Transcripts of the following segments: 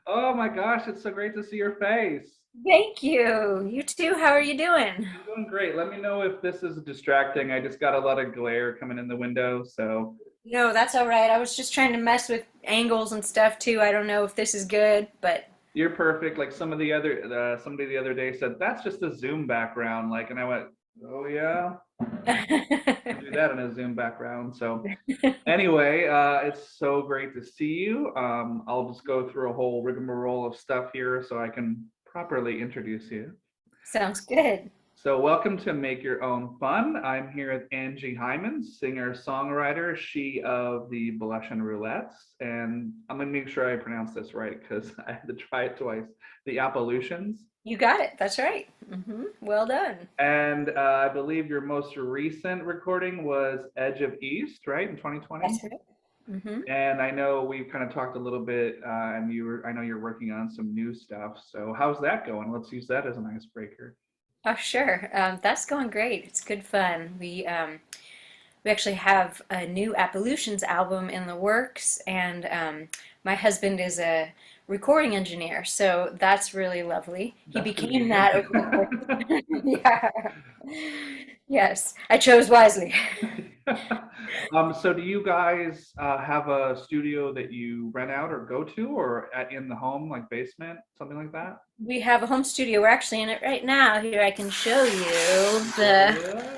Oh my gosh, it's so great to see your face. Thank you. You too. How are you doing? I'm doing great. Let me know if this is distracting. I just got a lot of glare coming in the window, so No, that's all right. I was just trying to mess with angles and stuff too. I don't know if this is good, but you're perfect. Like somebody the other day said, that's just a Zoom background. Like, and I went, oh yeah, I do that in a Zoom background. So anyway, it's so great to see you. I'll just go through a whole rigmarole of stuff here so I can properly introduce you. sounds good. So, welcome to Make Your Own Fun. I'm here with Angie Heimann, singer songwriter, she of the Blush and Roulettes. And I'm going to make sure I pronounce this right because I had to try it twice. The Appalachians. You got it. That's right. Well done. And I believe your most recent recording was Edge of East, right, in 2020? That's right. hmm And I know we've kind of talked a little bit, and I know you're working on some new stuff. So, how's that going? Let's use that as an icebreaker. Oh, sure. That's going great. It's good fun. We actually have a new Appalachians album in the works, and my husband is a recording engineer, so that's really lovely. He That's became convenient. that over the course. Yeah. Yes, I chose wisely. So do you guys have a studio that you rent out or go to, or in the home, like basement, something like that? We have a home studio. We're actually in it right now. Here, I can show you the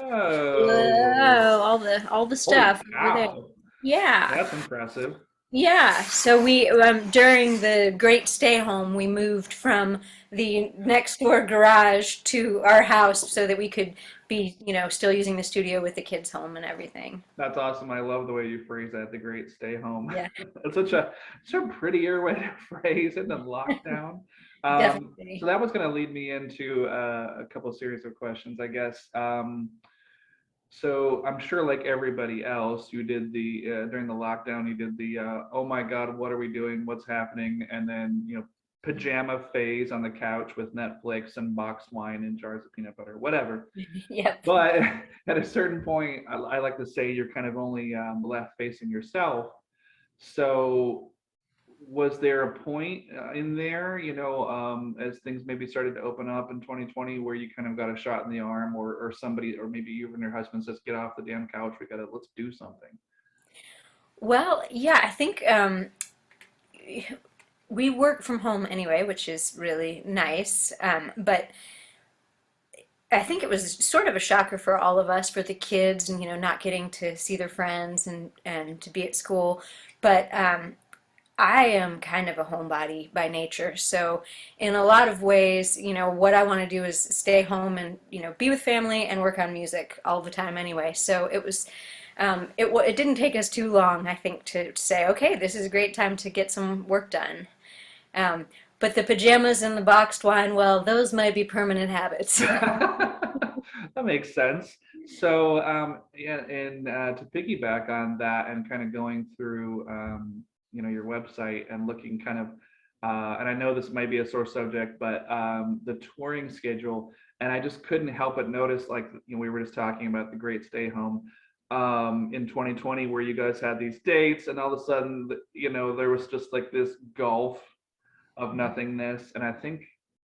Whoa! whoa, all the Holy stuff over there. cow! Yeah. That's impressive. Yeah, so we during the Great Stay Home, we moved from the next door garage to our house so that we could be, still using the studio with the kids home and everything. That's awesome. I love the way you phrase that. The great stay home. Yeah, It's such a prettier way to phrase it than lockdown. So definitely. that was going to lead me into a couple series of questions, I guess. So I'm sure, like everybody else, you did the during the lockdown, you did the oh my God, what are we doing? What's happening? And then pajama phase on the couch with Netflix and boxed wine and jars of peanut butter, whatever. Yep. But at a certain point, I like to say you're kind of only left facing yourself. So was there a point in there, as things maybe started to open up in 2020, where you kind of got a shot in the arm, or somebody, or maybe you and your husband says, "Get off the damn couch. Let's do something." Well, yeah, I think we work from home anyway, which is really nice. But I think it was sort of a shocker for all of us, for the kids, and not getting to see their friends and to be at school. But I am kind of a homebody by nature, so in a lot of ways, what I want to do is stay home and be with family and work on music all the time anyway. So it was. It didn't take us too long, I think, to say, okay, this is a great time to get some work done. Um, but the pajamas and the boxed wine, well, those might be permanent habits. That makes sense. So, yeah, and to piggyback on that, and kind of going through, your website and looking kind of, and I know this might be a sore subject, but the touring schedule, and I just couldn't help but notice, like, we were just talking about the Great Stay Home in 2020, where you guys had these dates, and all of a sudden, there was just like this gulf of nothingness. And I think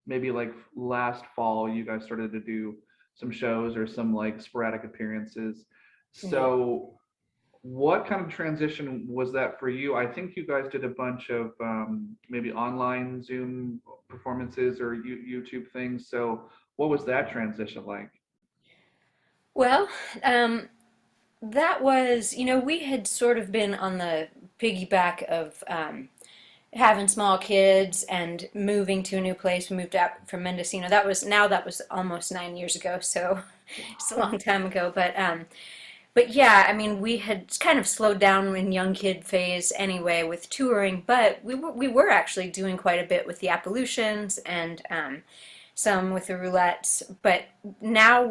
maybe like last fall, you guys started to do some shows or some like sporadic appearances. Yeah. So, what kind of transition was that for you? I think you guys did a bunch of maybe online Zoom performances or YouTube things. So, what was that transition like? Well, that was, we had sort of been on the piggyback of having small kids and moving to a new place. We moved out from Mendocino. That was almost 9 years ago, so it's a long time ago. But yeah, I mean, we had kind of slowed down in young kid phase anyway with touring, but we were actually doing quite a bit with the Appalachians and some with the roulettes. But now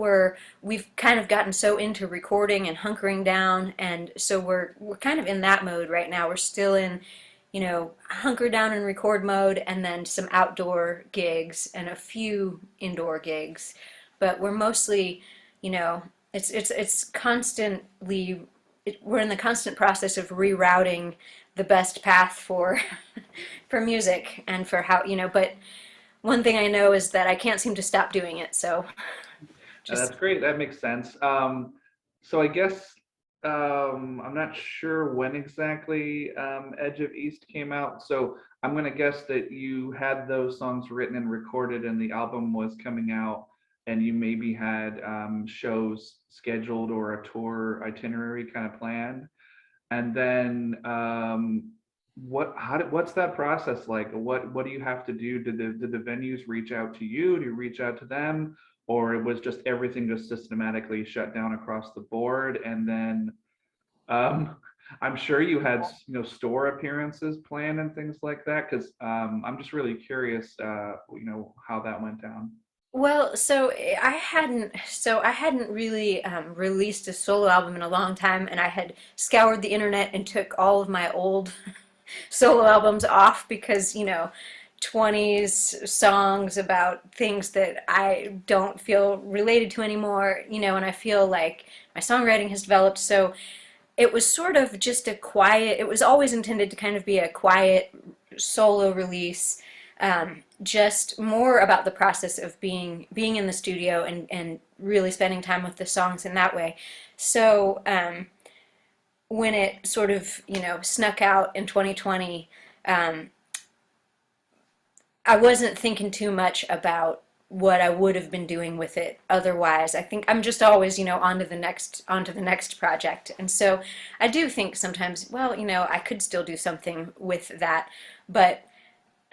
we've kind of gotten so into recording and hunkering down, and so we're kind of in that mode right now. We're still in, hunker down and record mode, and then some outdoor gigs and a few indoor gigs. But we're mostly, it's constantly, we're in the constant process of rerouting the best path for for music and for how, but one thing I know is that I can't seem to stop doing it. So That's just, great. That makes sense. So I guess I'm not sure when exactly Edge of East came out. So I'm going to guess that you had those songs written and recorded, and the album was coming out, and you maybe had shows scheduled or a tour itinerary kind of planned. And then what's that process like? What do you have to do? Did the venues reach out to you? Do you reach out to them? Or it was just everything just systematically shut down across the board? And then um I'm sure you had store appearances planned and things like that, because I'm just really curious how that went down. well, so I hadn't really released a solo album in a long time, and I had scoured the internet and took all of my old solo albums off because, 20s songs about things that I don't feel related to anymore, and I feel like my songwriting has developed. So it was sort of just it was always intended to kind of be a quiet solo release, just more about the process of being in the studio and really spending time with the songs in that way. So when it sort of, snuck out in 2020, um, I wasn't thinking too much about what I would have been doing with it otherwise. I think I'm just always, onto the next project. And so I do think sometimes, well, I could still do something with that, but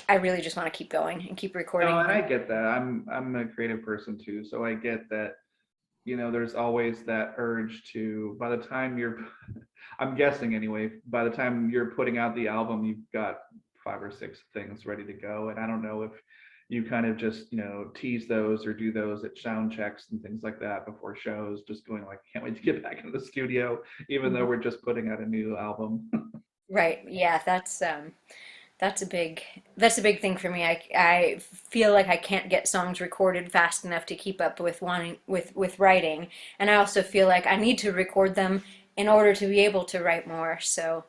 I really just want to keep going and keep No, recording. and I get that. I'm a creative person too, so I get that. There's always that urge to, by the time you're, I'm guessing anyway, by the time you're putting out the album, you've got five or six things ready to go. And I don't know if you kind of just, tease those or do those at sound checks and things like that before shows, just going like, can't wait to get back into the studio, even though Mhm. we're just putting out a new album. Right. Yeah, that's a big thing for me. I feel like I can't get songs recorded fast enough to keep up with wanting with writing, and I also feel like I need to record them in order to be able to write more. So,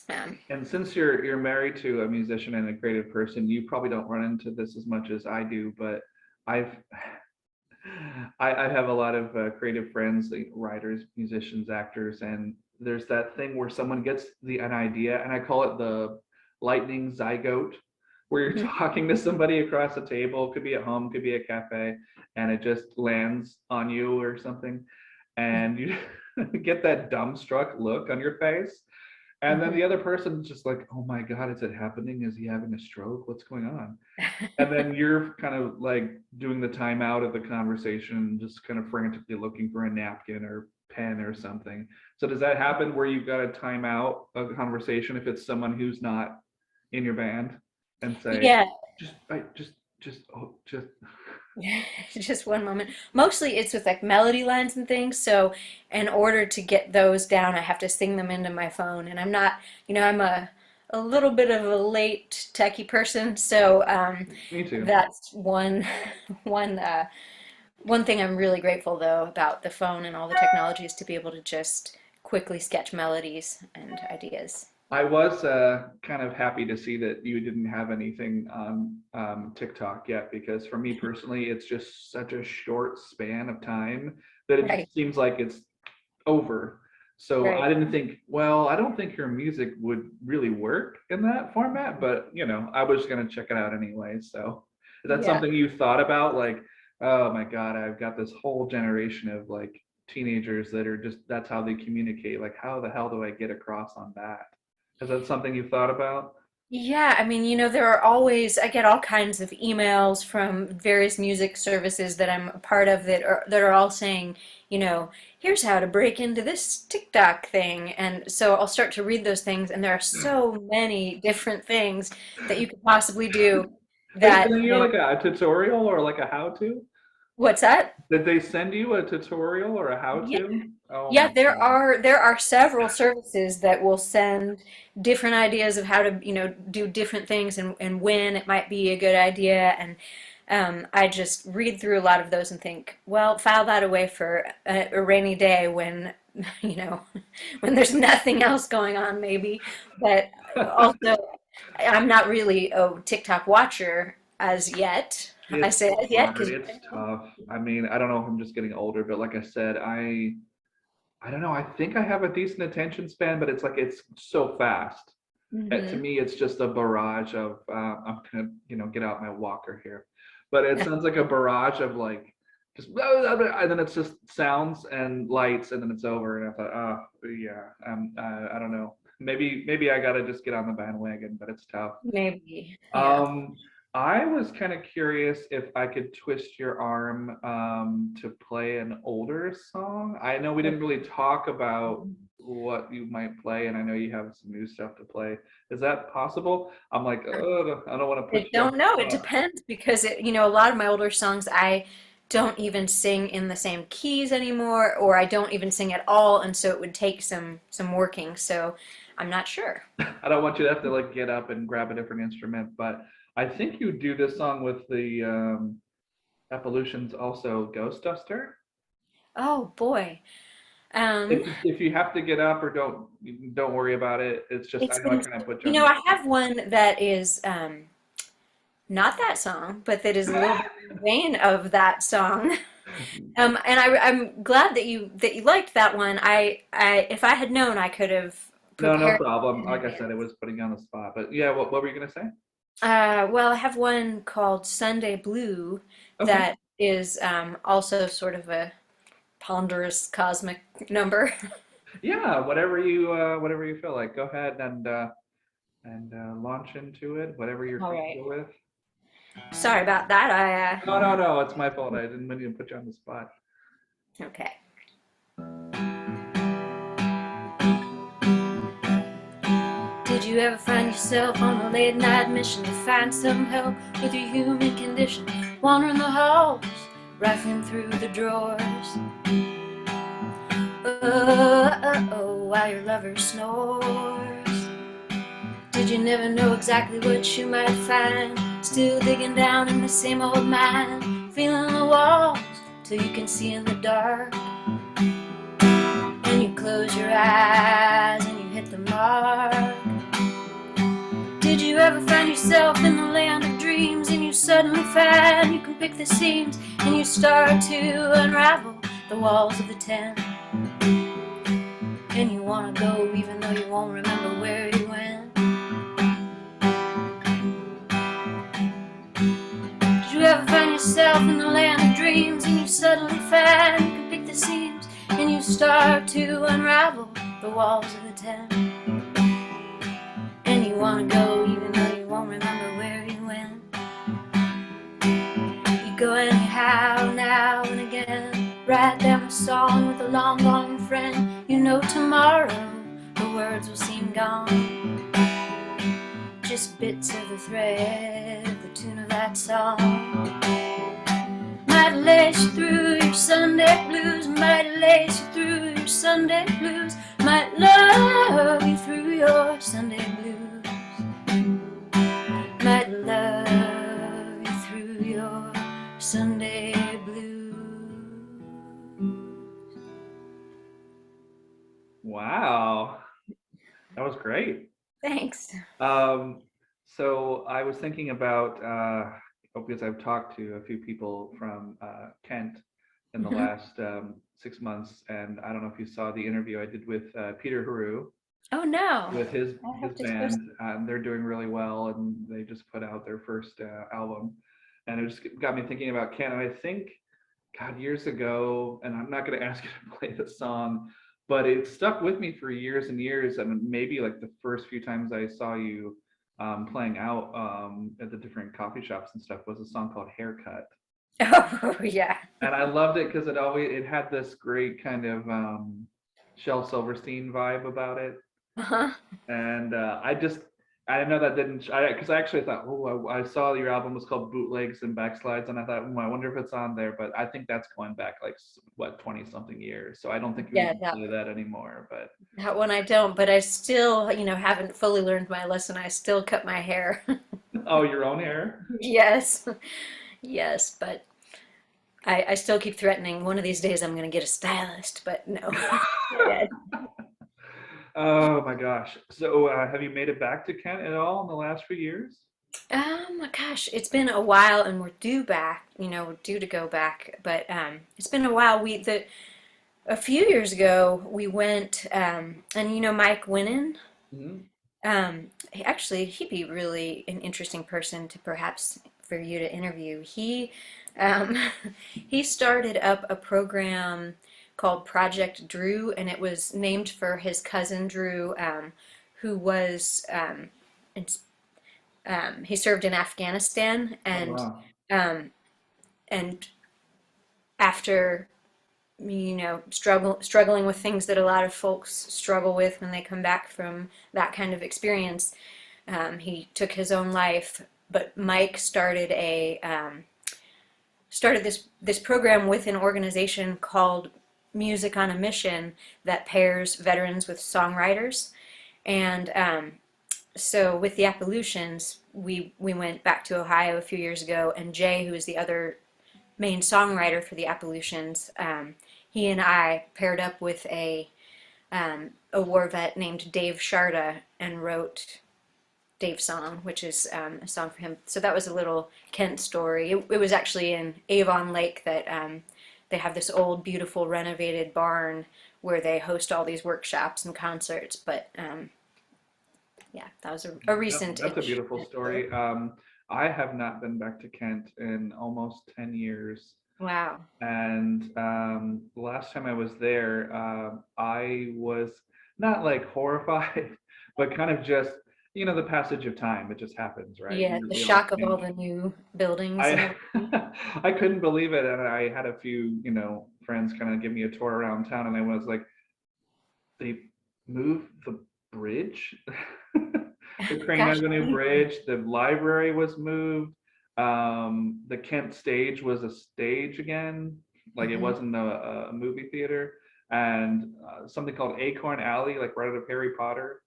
um, And since you're married to a musician and a creative person, you probably don't run into this as much as I do, but I've I have a lot of creative friends, like writers, musicians, actors, and there's that thing where someone gets an idea, and I call it the lightning zygote, where you're talking to somebody across the table, could be at home, could be a cafe, and it just lands on you or something, and you get that dumbstruck look on your face, and then the other person's just like, "Oh my God, is it happening? Is he having a stroke? What's going on?" And then you're kind of like doing the timeout of the conversation, just kind of frantically looking for a napkin or pen or something. So does that happen where you've got to time out a conversation if it's someone who's not in your band and say, yeah, just, I just. just one moment. Mostly it's with like melody lines and things. So in order to get those down, I have to sing them into my phone. And I'm not, I'm a little bit of a late techie person. So Me too. that's one, one thing I'm really grateful though about the phone and all the technology is to be able to just quickly sketch melodies and ideas. I was kind of happy to see that you didn't have anything on TikTok yet, because for me personally, it's just such a short span of time that it Right, just seems like it's over. So I right. didn't think, well, I don't think your music would really work in that format, but I was going to check it out anyway. So is that Yeah. something you thought about? Like, oh my God, I've got this whole generation of like teenagers that are just, that's how they communicate. Like, how the hell do I get across on that? Is that something you've thought about? Yeah, I mean, I get all kinds of emails from various music services that I'm a part of that are all saying, here's how to break into this TikTok thing. And so I'll start to read those things, and there are so many different things that you could possibly do They that, send you like a tutorial or like a how to? what's that? Did they send you a tutorial or a how Yeah. to? Oh Yeah, my there God. are there are several services that will send different ideas of how to, do different things and when it might be a good idea. And I just read through a lot of those and think, well, file that away for a rainy day when you know, when there's nothing else going on, maybe. But also, I'm not really a TikTok watcher as yet. I It's say as yet hard. because It's tough. I mean, I don't know if I'm just getting older, but like I said, I don't know. I think I have a decent attention span, but it's like it's so fast. To hmm me, it's just a barrage of I'm gonna, get out my walker here, but it sounds like a barrage of like just and then it's just sounds and lights and then it's over. And I thought, oh yeah, I don't know. Maybe I gotta just get on the bandwagon, but it's tough. maybe, yeah. Um, I was kind of curious if I could twist your arm to play an older song. I know we didn't really talk about what you might play, and I know you have some new stuff to play. Is that possible? I'm like, ugh, I don't want to put I you on don't know. the It spot. depends because a lot of my older songs I don't even sing in the same keys anymore, or I don't even sing at all, and so it would take some working. So I'm not sure. I don't want you to have to like get up and grab a different instrument, but I think you do this song with the Evolutions also Ghost Duster. Oh boy. Um, If you have to get up or don't worry about it. It's just I it's know I been, kind of put you on the I spot. have one that is not that song, but that is a little bit in the vein of that song. And I'm glad that you liked that one. If I had known, I could have No, no prepared problem. in Like I said, advance. it was putting you on the spot. But yeah, what were you gonna say? Well, I have one called Sunday Blue Okay. that is also sort of a ponderous cosmic number. Yeah, whatever you feel like. Go ahead and launch into it. Whatever you're All right. comfortable with. Sorry about that. No, no, no. It's my fault. I didn't mean to put you on the spot. Okay. Did you ever find yourself on a late night mission to find some help with your human condition? Wandering the halls, rifling through the drawers. While your lover snores. Did you never know exactly what you might find? Still digging down in the same old mine, feeling the walls till you can see in the dark. And you close your eyes and you hit the mark. Did you ever find yourself in the land of dreams and you suddenly find you can pick the seams and you start to unravel the walls of the tent? And you wanna go even though you won't remember where you went. Did you ever find yourself in the land of dreams and you suddenly find you can pick the seams and you start to unravel the walls of the tent? And you wanna go even though you won't remember where you went. You go anyhow now and again, write down a song with a long gone friend. You know tomorrow the words will seem gone, just bits of the thread, the tune of that song. Might lace you through your Sunday blues, might lace you through your Sunday blues, might love you through your Sunday blues, might love you through your Sunday blues. Wow, that was great. Thanks. Um, so I was thinking about because I've talked to a few people from Kent in the hmm last 6 months, and I don't know if you saw the interview I did with Peter Haru Oh no, with I his have to go. band. They're doing really well, and they just put out their first album, and it just got me thinking about Kent. And I think, God, years ago, and I'm not going to ask you to play the song, but it stuck with me for years and years. And maybe like the first few times I saw you playing out at the different coffee shops and stuff was a song called Haircut. Oh yeah. And I loved it because it had this great kind of Shel Silverstein vibe about it. Uh-huh. And I know that didn't because I actually thought, oh, I saw your album was called Bootlegs and Backslides, and I thought, I wonder if it's on there. But I think that's going back like what 20 something years, so I don't think you Yeah, even play that anymore. But that one I don't, but I still, haven't fully learned my lesson. I still cut my hair. oh, your own hair. Yes. Yes, but I still keep threatening one of these days I'm going to get a stylist, but no, not yet. Oh my gosh. So, have you made it back to Kent at all in the last few years? Gosh, it's been a while, and we're due back. We're due to go back, but it's been a while. A few years ago we went, and Mike Winnan. Mhm. Actually, he'd be really an interesting person to perhaps for you to interview. Um, he started up a program called Project Drew, and it was named for his cousin Drew, who was he served in Afghanistan, Oh and wow. um, and after struggling with things that a lot of folks struggle with when they come back from that kind of experience. He took his own life, but Mike started this program with an organization called Music on a Mission that pairs veterans with songwriters. And so with the Appalachians, we went back to Ohio a few years ago, and Jay, who is the other main songwriter for the Appalachians, he and I paired up with a war vet named Dave Sharda and wrote Dave's song, which is a song for him. So that was a little Kent story. It was actually in Avon Lake that they have this old, beautiful, renovated barn where they host all these workshops and concerts. But yeah, that was a That's a recent-ish beautiful story. story. I have not been back to Kent in almost 10 years. Wow. And the last time I was there, I was not like horrified, but kind of just, the passage of time. It just happens, right? Yeah, the We all shock of all change. the new buildings and I everything. I couldn't believe it, and I had a few, friends kind of give me a tour around town, and I was like, they moved the bridge, the Crane Gosh, Avenue Bridge. The library was moved. The Kent stage was a stage again, like it hmm wasn't a movie theater. And something called Acorn Alley, like right out of Harry Potter.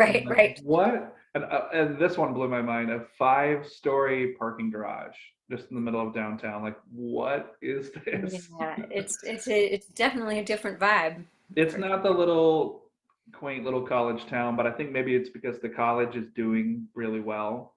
I'm right, like, right. what? And this one blew my mind. A five-story parking garage just in the middle of downtown. Like, what is this? Yeah, it's definitely a different vibe. It's For not the little quaint little college town, but I think maybe it's because the college is doing really well.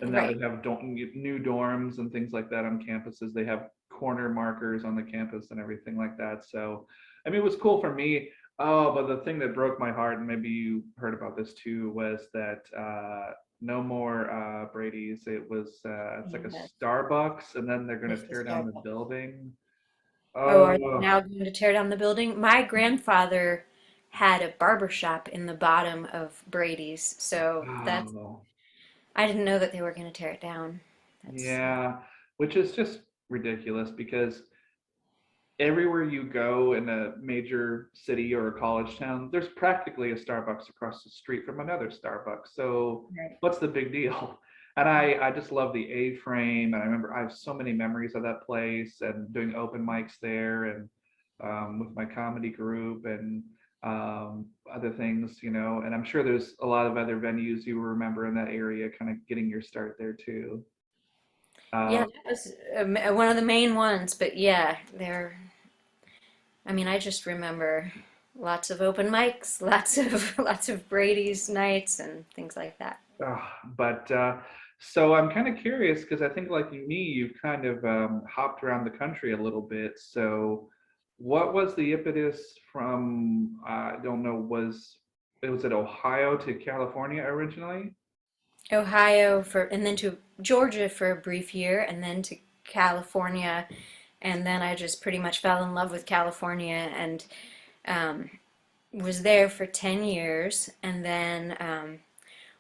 And now right. they have new dorms and things like that on campuses. They have corner markers on the campus and everything like that. So, I mean, it was cool for me. Oh, but the thing that broke my heart, and maybe you heard about this too, was that no more Brady's. It's like a Yes, Starbucks, and then they're going it's to the tear down the Starbucks. building. Oh, are they Oh, now going to tear down the building? My grandfather had a barber shop in the bottom of Brady's, so that's oh. I didn't know that they were going to tear it down. That's Yeah, which is just ridiculous because everywhere you go in a major city or a college town, there's practically a Starbucks across the street from another Starbucks. So right. what's the big deal? And I just love the A-frame, and I remember I have so many memories of that place and doing open mics there, and with my comedy group and other things, and I'm sure there's a lot of other venues you remember in that area, kind of getting your start there too. Yeah, Uh, that was one of the main ones, but yeah, I mean, I just remember lots of open mics, lots of lots of Brady's nights and things like that. but so I'm kind of curious because I think, like me, you've kind of hopped around the country a little bit. So, what was the impetus from? I don't know. Was it Ohio to California originally? Ohio and then to Georgia for a brief year, and then to California, and then I just pretty much fell in love with California and um, was there for 10 years, and then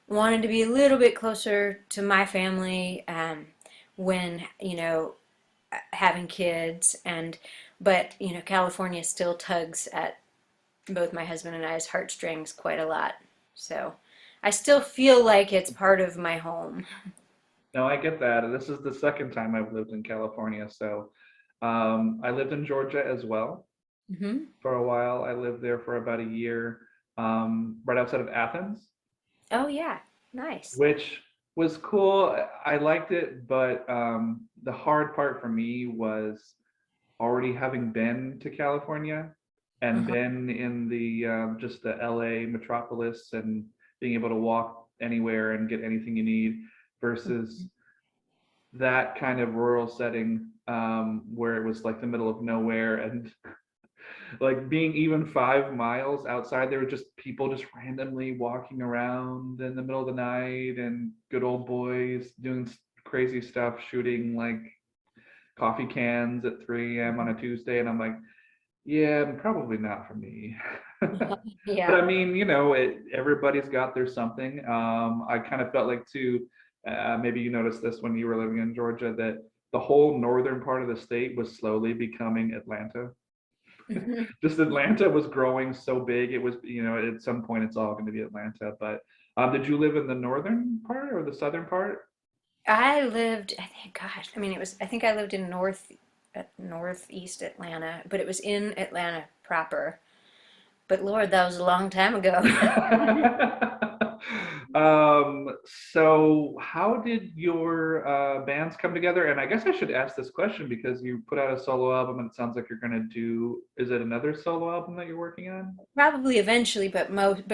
wanted to be a little bit closer to my family when having kids, and but California still tugs at both my husband and I's heartstrings quite a lot. So I still feel like it's part of my home. No, I get that. And this is the second time I've lived in California. So, I lived in Georgia as well hmm for a while. I lived there for about a year, right outside of Athens, Oh yeah, nice. which was cool. I liked it, but the hard part for me was already having been to California and Uh-huh. been in the just the LA metropolis and being able to walk anywhere and get anything you need versus that kind of rural setting where it was like the middle of nowhere and like being even 5 miles outside, there were just people just randomly walking around in the middle of the night and good old boys doing crazy stuff, shooting like coffee cans at 3 a.m. on a Tuesday. And I'm like, yeah, probably not for me. But Yeah. I mean, everybody's got their something. I kind of felt like too, maybe you noticed this when you were living in Georgia, that the whole northern part of the state was slowly becoming Atlanta. Mhm. Just Atlanta was growing so big. It was, at some point it's all going to be Atlanta. But did you live in the northern part or the southern part? I lived, I think, gosh, I mean, I think I lived in northeast Atlanta, but it was in Atlanta proper. But Lord, that was a long time ago. um, so how did your bands come together? And I guess I should ask this question because you put out a solo album and it sounds like you're going to do, is it another solo album that you're working on? Probably eventually, but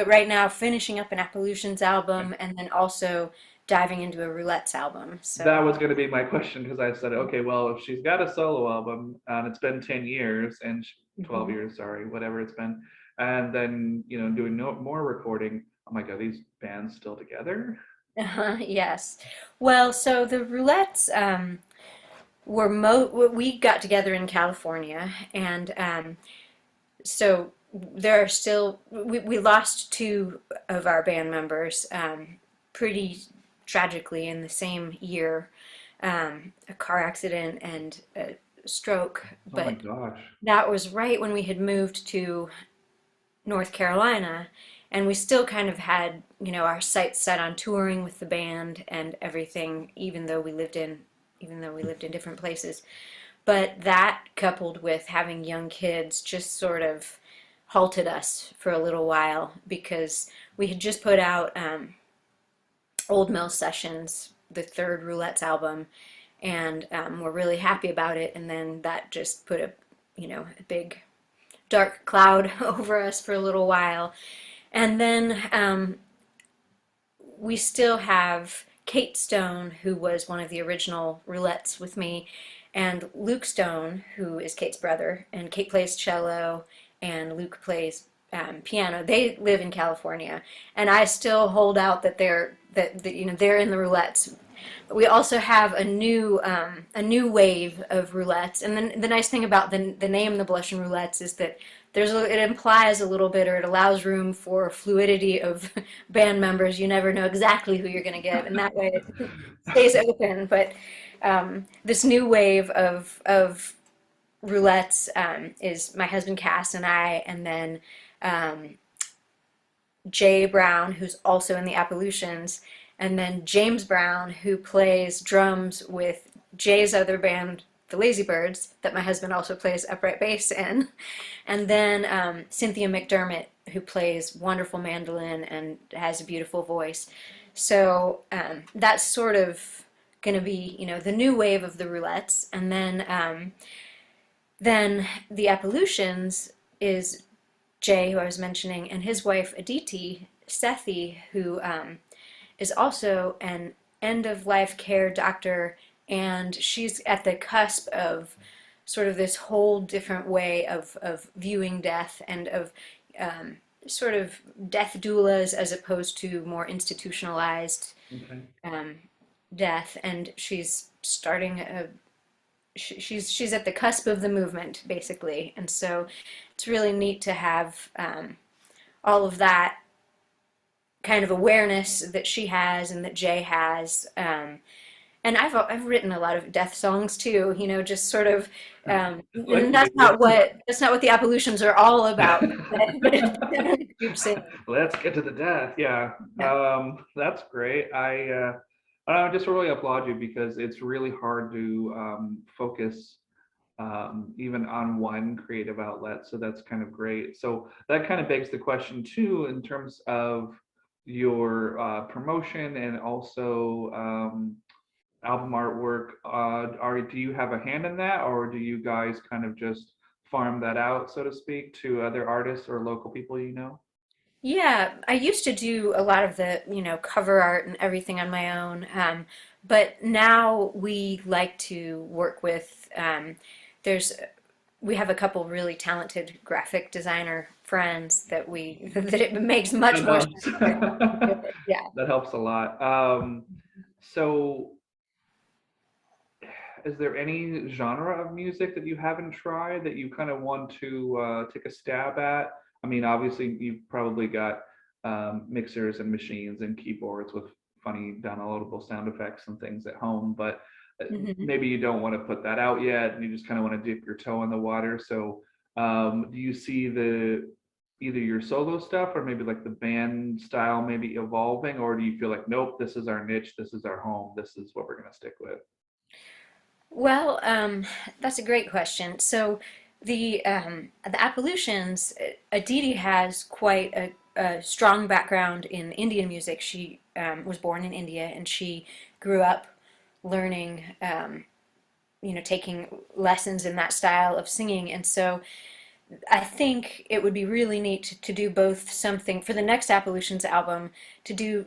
right now finishing up an Appalachians album and then also diving into a Roulettes album. That So, was going to be my question because I said, okay, well, if she's got a solo album and it's been 10 years and 12 mhm. years, sorry, whatever it's been, and then, doing no more recording, I'm like, are these bands still together? Yes. Well, so the Roulettes we got together in California, and so there are still we lost two of our band members pretty tragically in the same year, a car accident and a stroke. Oh my But gosh. that was right when we had moved to North Carolina, and we still kind of had our sights set on touring with the band and everything, even though we lived in different places. But that, coupled with having young kids, just sort of halted us for a little while because we had just put out Old Mill Sessions, the third Roulettes album, and we're really happy about it. And then that just put a big dark cloud over us for a little while. And then we still have Kate Stone, who was one of the original Roulettes with me, and Luke Stone, who is Kate's brother, and Kate plays cello, and Luke plays piano. They live in California, and I still hold out that they're in the Roulettes. We also have a new wave of roulettes, and then the nice thing about the name the Blush and Roulettes is that it implies a little bit, or it allows room for fluidity of band members. You never know exactly who you're going to get, and that way it stays open. But this new wave of roulettes is my husband Cass and I, and then um, Jay Brown, who's also in the Appalachians, and then James Brown, who plays drums with Jay's other band, the Lazy Birds, that my husband also plays upright bass in, and then Cynthia McDermott, who plays wonderful mandolin and has a beautiful voice. So that's sort of going to be, the new wave of the roulettes, and then the Appalachians is Jay, who I was mentioning, and his wife Aditi Sethi, who is also an end of life care doctor, and she's at the cusp of sort of this whole different way of viewing death and of um, sort of death doulas as opposed to more institutionalized Okay. um, death. And she's starting she's at the cusp of the movement basically, and so it's really neat to have all of that kind of awareness that she has and that Jay has. And I've written a lot of death songs too, just sort of, Like and you do. that's not what the Appalachians are all about, but it definitely creeps in. Let's get to the death. Yeah. Yeah. That's great. I just really applaud you because it's really hard to focus even on one creative outlet. So that's kind of great. So that kind of begs the question too, in terms of your promotion and also album artwork, do you have a hand in that, or do you guys kind of just farm that out, so to speak, to other artists or local people you know? Yeah, I used to do a lot of the, cover art and everything on my own. But now we like to work with, there's, we have a couple really talented graphic designer friends that that it makes much That more sense helps. to do it. Yeah. That helps a lot. So is there any genre of music that you haven't tried that you kind of want to take a stab at? I mean, obviously, you've probably got mixers and machines and keyboards with funny downloadable sound effects and things at home, but Mhm. maybe you don't want to put that out yet, and you just kind of want to dip your toe in the water. So, do you see the either your solo stuff or maybe like the band style maybe evolving, or do you feel like, nope, this is our niche, this is our home, this is what we're going to stick with? Well, that's a great question. So the Appalachians, Aditi has quite a strong background in Indian music. She was born in India and she grew up learning, taking lessons in that style of singing. And so I think it would be really neat to do both something for the next Appalachians album to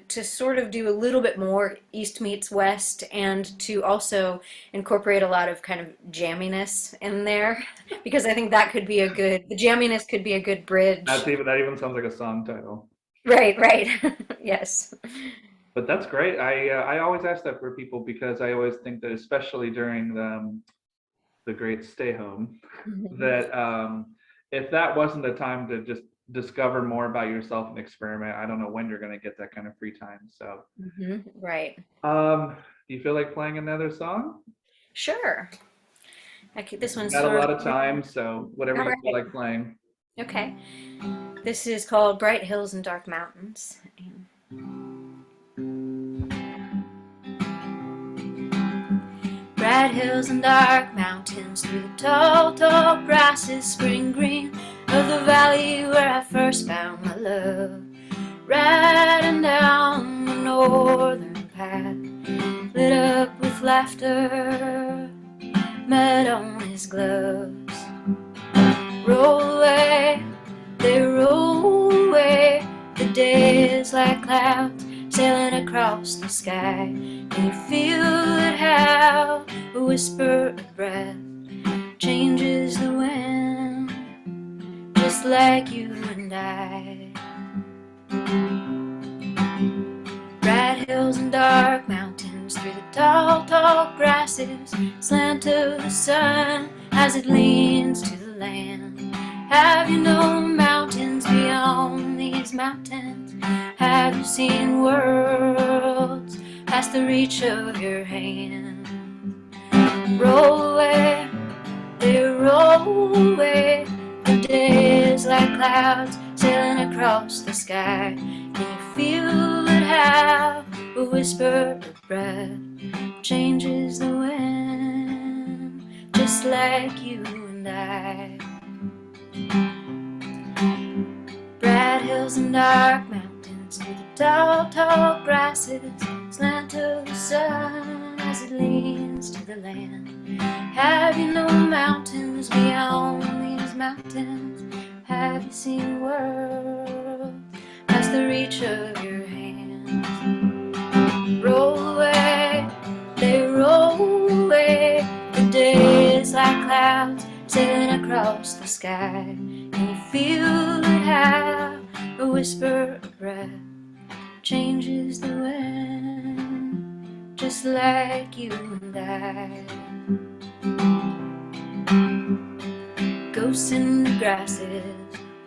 sort of do a little bit more East meets West and to also incorporate a lot of kind of jamminess in there because I think that could be the jamminess could be a good bridge. That even sounds like a song title. Right, right. Yes. But that's great. I always ask that for people because I always think that especially during the great stay home, Mhm. that if that wasn't the time to just discover more about yourself and experiment, I don't know when you're going to get that kind of free time. So, Right. do you feel like playing another song? Sure. This We one's got a sort lot of of time, so whatever all you feel right. like playing. Okay. This is called Bright Hills and Dark Mountains. Bright hills and dark mountains through the tall, tall grasses, spring green of the valley where I first found my love. Riding down the northern path, lit up with laughter, mud on his gloves. Roll away, they roll away, the days like clouds sailing across the sky. Can you feel it how a whisper of breath changes the wind, just like you and I? Bright hills and dark mountains through the tall, tall grasses, slant of the sun as it leans to the land. Have you known mountains beyond these mountains? Have you seen worlds past the reach of your hand? Roll away, they roll away, the days like clouds sailing across the sky. Can you feel it how a whisper of breath changes the wind, just like you and I? Bright hills and dark mountains through the tall, tall grasses, slant of the sun as it leans to the land. Have you known mountains beyond these mountains? Have you seen worlds past the reach of your hands? Roll away, they roll away, the days like clouds sailing across the sky. Can you feel it how a whisper of breath changes the wind, just like you and I? Ghosts in the grasses,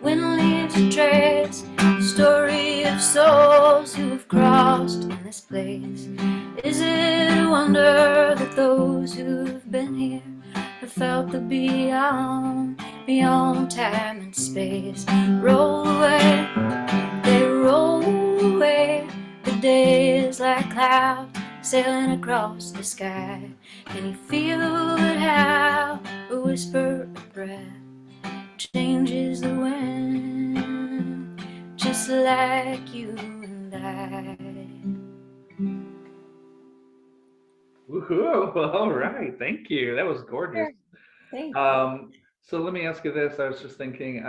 wind leaves a trace, the story of souls who have crossed in this place. Is it a wonder that those who have been here have felt the beyond, beyond time and space? Roll away, they roll away, the days like clouds sailing across the sky. Can you feel it how a whisper of breath changes the wind, just like you and I? Woohoo! All right, thank you. That was gorgeous. Sure. Thank you. So let me ask you this. I was just thinking,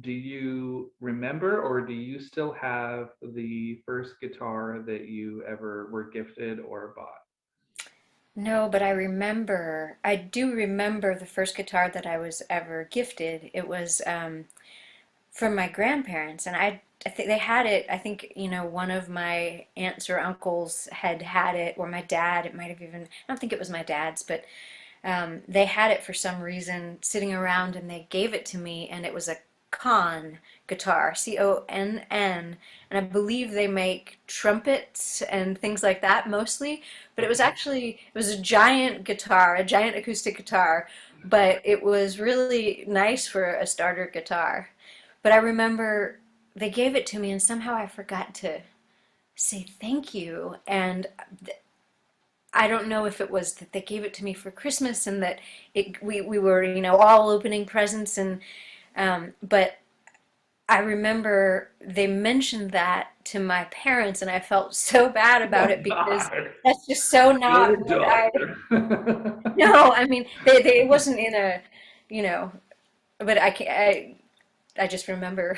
do you remember or do you still have the first guitar that you ever were gifted or bought? No, but I do remember the first guitar that I was ever gifted. It was from my grandparents, and I think they had it. I think, one of my aunts or uncles had it, or my dad. It might have even, I don't think it was my dad's, but they had it for some reason sitting around, and they gave it to me, and it was a Conn guitar, Conn, and I believe they make trumpets and things like that mostly. But Okay. it was a giant guitar, a giant acoustic guitar, but it was really nice for a starter guitar. But I remember they gave it to me, and somehow I forgot to say thank you. And I don't know if it was that they gave it to me for Christmas and that we were, all opening presents, and but I remember they mentioned that to my parents, and I felt so bad about Oh it because God, that's just so not your what I. daughter. No, I mean they it wasn't in a, you know, but I can't. I just remember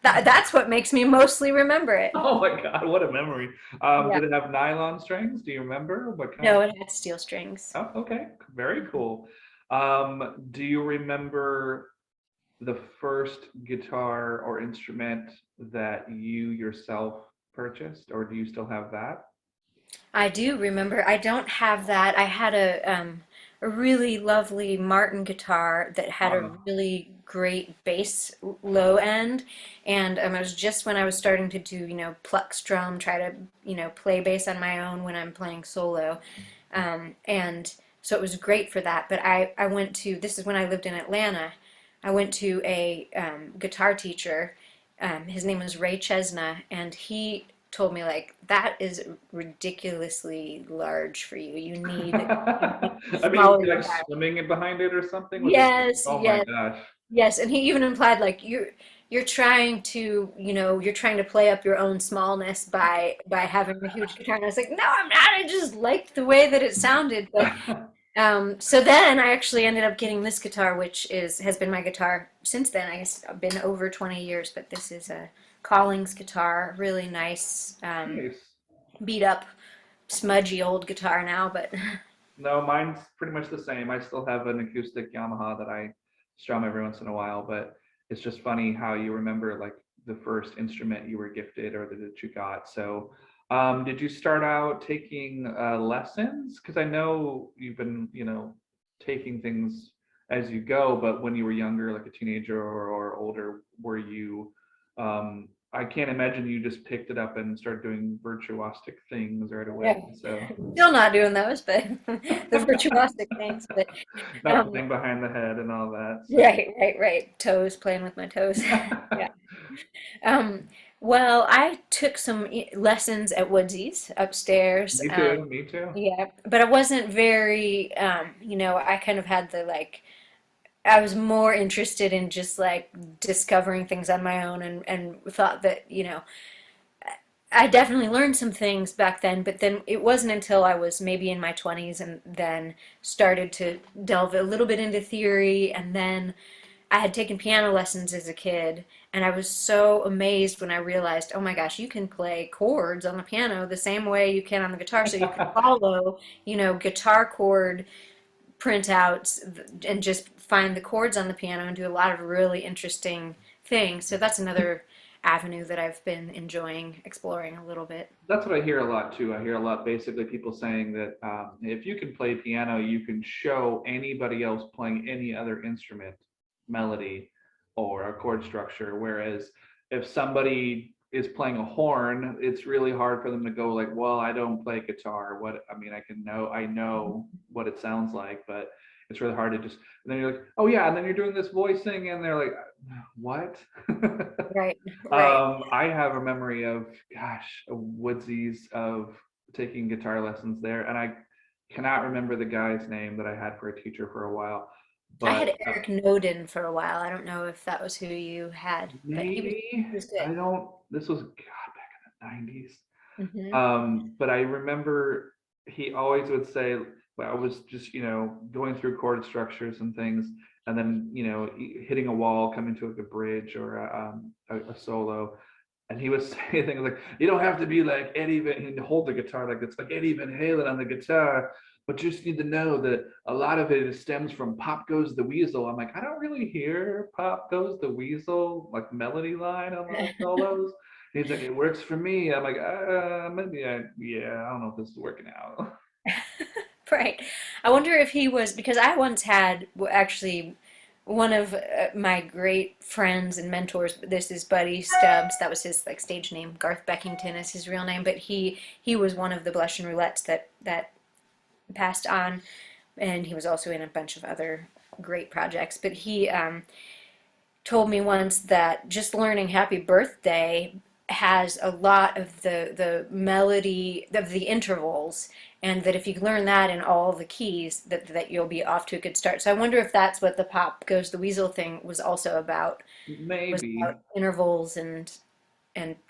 that's what makes me mostly remember it. Oh my God, what a memory. Yeah. Did it have nylon strings? Do you remember what kind of? No, it had steel strings. Oh, okay, very cool. Do you remember the first guitar or instrument that you yourself purchased, or do you still have that? I do remember. I don't have that. I had a really lovely Martin guitar that had a Oh, really great bass low end, and it was just when I was starting to do, pluck strum, try to, play bass on my own when I'm playing solo, and so it was great for that. But I went to, this is when I lived in Atlanta. I went to a guitar teacher. His name was Ray Chesna, and he told me like that is ridiculously large for you. You need a I mean, were smaller you like guitar. swimming it behind it or something? Was it? Yes, Oh my yes, gosh. yes. And he even implied like you're trying to, you're trying to play up your own smallness by having a huge guitar. And I was like, no, I'm not. I just liked the way that it sounded. But so then I actually ended up getting this guitar, which has been my guitar since then. I guess I've been over 20 years, but this is a Collings guitar, really nice, Nice. beat up, smudgy old guitar now, but No, mine's pretty much the same. I still have an acoustic Yamaha that I strum every once in a while, but it's just funny how you remember like the first instrument you were gifted or that you got. So, did you start out taking lessons? Because I know you've been, taking things as you go, but when you were younger, like a teenager or older, were you, I can't imagine you just picked it up and started doing virtuosic things right away. yeah, So. still not doing those, but the virtuosic things. But Not um, playing behind the head and all that. So, right. Toes, playing with my toes. Yeah. Um, well, I took some lessons at Woodsy's upstairs. me too. Me too. Yeah, but I wasn't very, I kind of had the like, I was more interested in just like discovering things on my own, and thought that, I definitely learned some things back then, but then it wasn't until I was maybe in my 20s and then started to delve a little bit into theory. And then I had taken piano lessons as a kid, and I was so amazed when I realized, oh my gosh, you can play chords on the piano the same way you can on the guitar. So you can follow, guitar chord printouts and just find the chords on the piano and do a lot of really interesting things. So that's another avenue that I've been enjoying exploring a little bit. That's what I hear a lot too. I hear a lot basically people saying that if you can play piano, you can show anybody else playing any other instrument melody or a chord structure. Whereas if somebody is playing a horn, it's really hard for them to go like, well, I don't play guitar. What I mean, I know what it sounds like, but it's really hard to just. And then you're like, oh yeah, and then you're doing this voicing, and they're like, what? Right, right. I have a memory of, gosh, Woodsies of taking guitar lessons there, and I cannot remember the guy's name that I had for a teacher for a while, I but had Eric Noden for a while. I don't know if that was who you had, but maybe he was I good. don't. This was God back in the 90s. Hmm. But I remember he always would say, well, I was just, going through chord structures and things, and then, hitting a wall, coming to like a bridge or a solo. And he was saying things like, you don't have to be like Eddie Van, he'd hold the guitar like it's like Eddie Van Halen on the guitar, but you just need to know that a lot of it stems from Pop Goes the Weasel. I'm like, I don't really hear Pop Goes the Weasel, like melody line on the solos. He's like, it works for me. I'm like, maybe yeah, I don't know if this is working out. Right. I wonder if he was, because I once had actually one of my great friends and mentors. This is Buddy Stubbs. That was his like stage name. Garth Beckington is his real name, but he was one of the Blush and Roulettes that passed on, and he was also in a bunch of other great projects. But he told me once that just learning Happy Birthday has a lot of the melody of the intervals, and that if you learn that in all the keys, that you'll be off to a good start. So I wonder if that's what the Pop Goes the Weasel thing was also about, was about Maybe. intervals and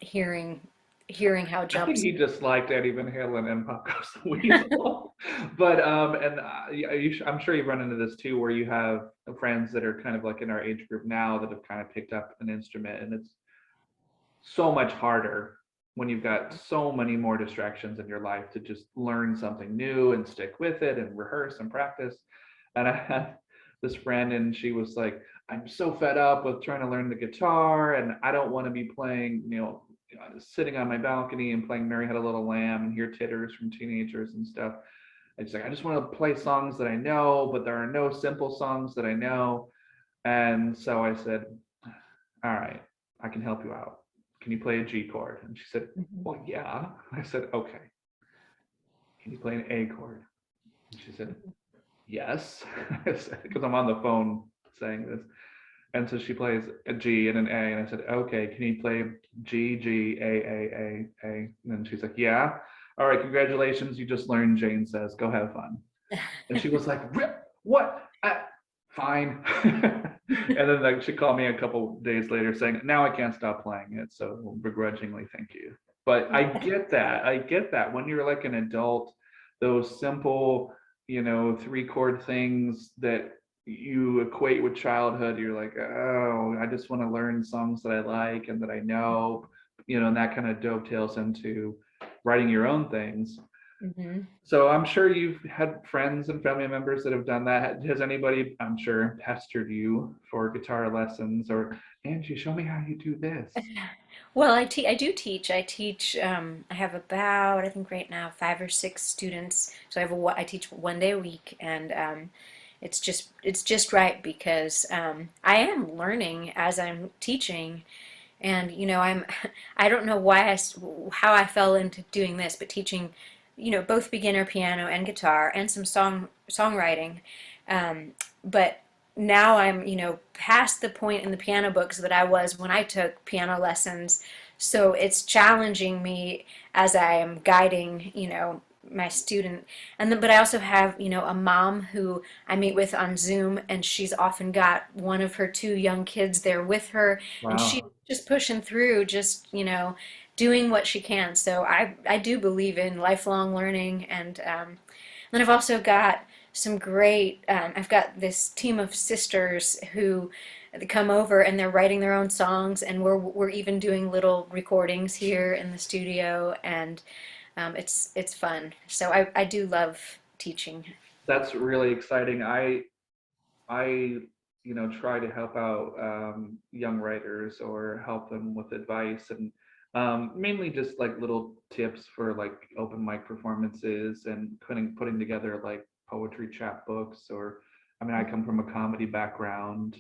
hearing how I think jumps. he just liked Eddie Van Halen and Pop Goes the Weasel. But and yeah, I'm sure you've run into this too, where you have friends that are kind of like in our age group now that have kind of picked up an instrument, and it's so much harder when you've got so many more distractions in your life to just learn something new and stick with it and rehearse and practice. And I had this friend, and she was like, I'm so fed up with trying to learn the guitar, and I don't want to be playing, sitting on my balcony and playing Mary Had a Little Lamb and hear titters from teenagers and stuff. It's like, I just want to play songs that I know, but there are no simple songs that I know. And so I said, all right, I can help you out. Can you play a G chord? And she said, Mhm. well, yeah. I said, okay. Can you play an A chord? And she said, yes, because I'm on the phone saying this. And so she plays a G and an A, and I said, okay, can you play G, G, A? And then she's like, yeah. All right, congratulations, you just learned Jane Says. Go have fun. And she was like, what? Fine. And then like she called me a couple days later saying, now I can't stop playing it. So begrudgingly, thank you. But I get that. I get that when you're like an adult, those simple, 3 chord things that you equate with childhood, you're like, oh, I just want to learn songs that I like and that I know, and that kind of dovetails into writing your own things. Mhm. So I'm sure you've had friends and family members that have done that. Has anybody, I'm sure, pestered you for guitar lessons or Angie, show me how you do this? Well, I do teach. I teach. I have about, I think right now, 5 or 6 students. So I teach one day a week, and it's just right because I am learning as I'm teaching, and I don't know how I fell into doing this, but teaching, both beginner piano and guitar and some songwriting, but now I'm, past the point in the piano books that I was when I took piano lessons. So it's challenging me as I am guiding, my student. And then, but I also have, a mom who I meet with on Zoom, and she's often got one of her 2 young kids there with her, and she's Wow. just pushing through, just, doing what she can. So I do believe in lifelong learning, and then I've also got some great. I've got this team of sisters who come over, and they're writing their own songs, and we're even doing little recordings here in the studio, and it's fun. So I do love teaching. That's really exciting. I try to help out young writers or help them with advice and mainly just like little tips for like open mic performances and putting together like poetry chapbooks or I mean I come from a comedy background,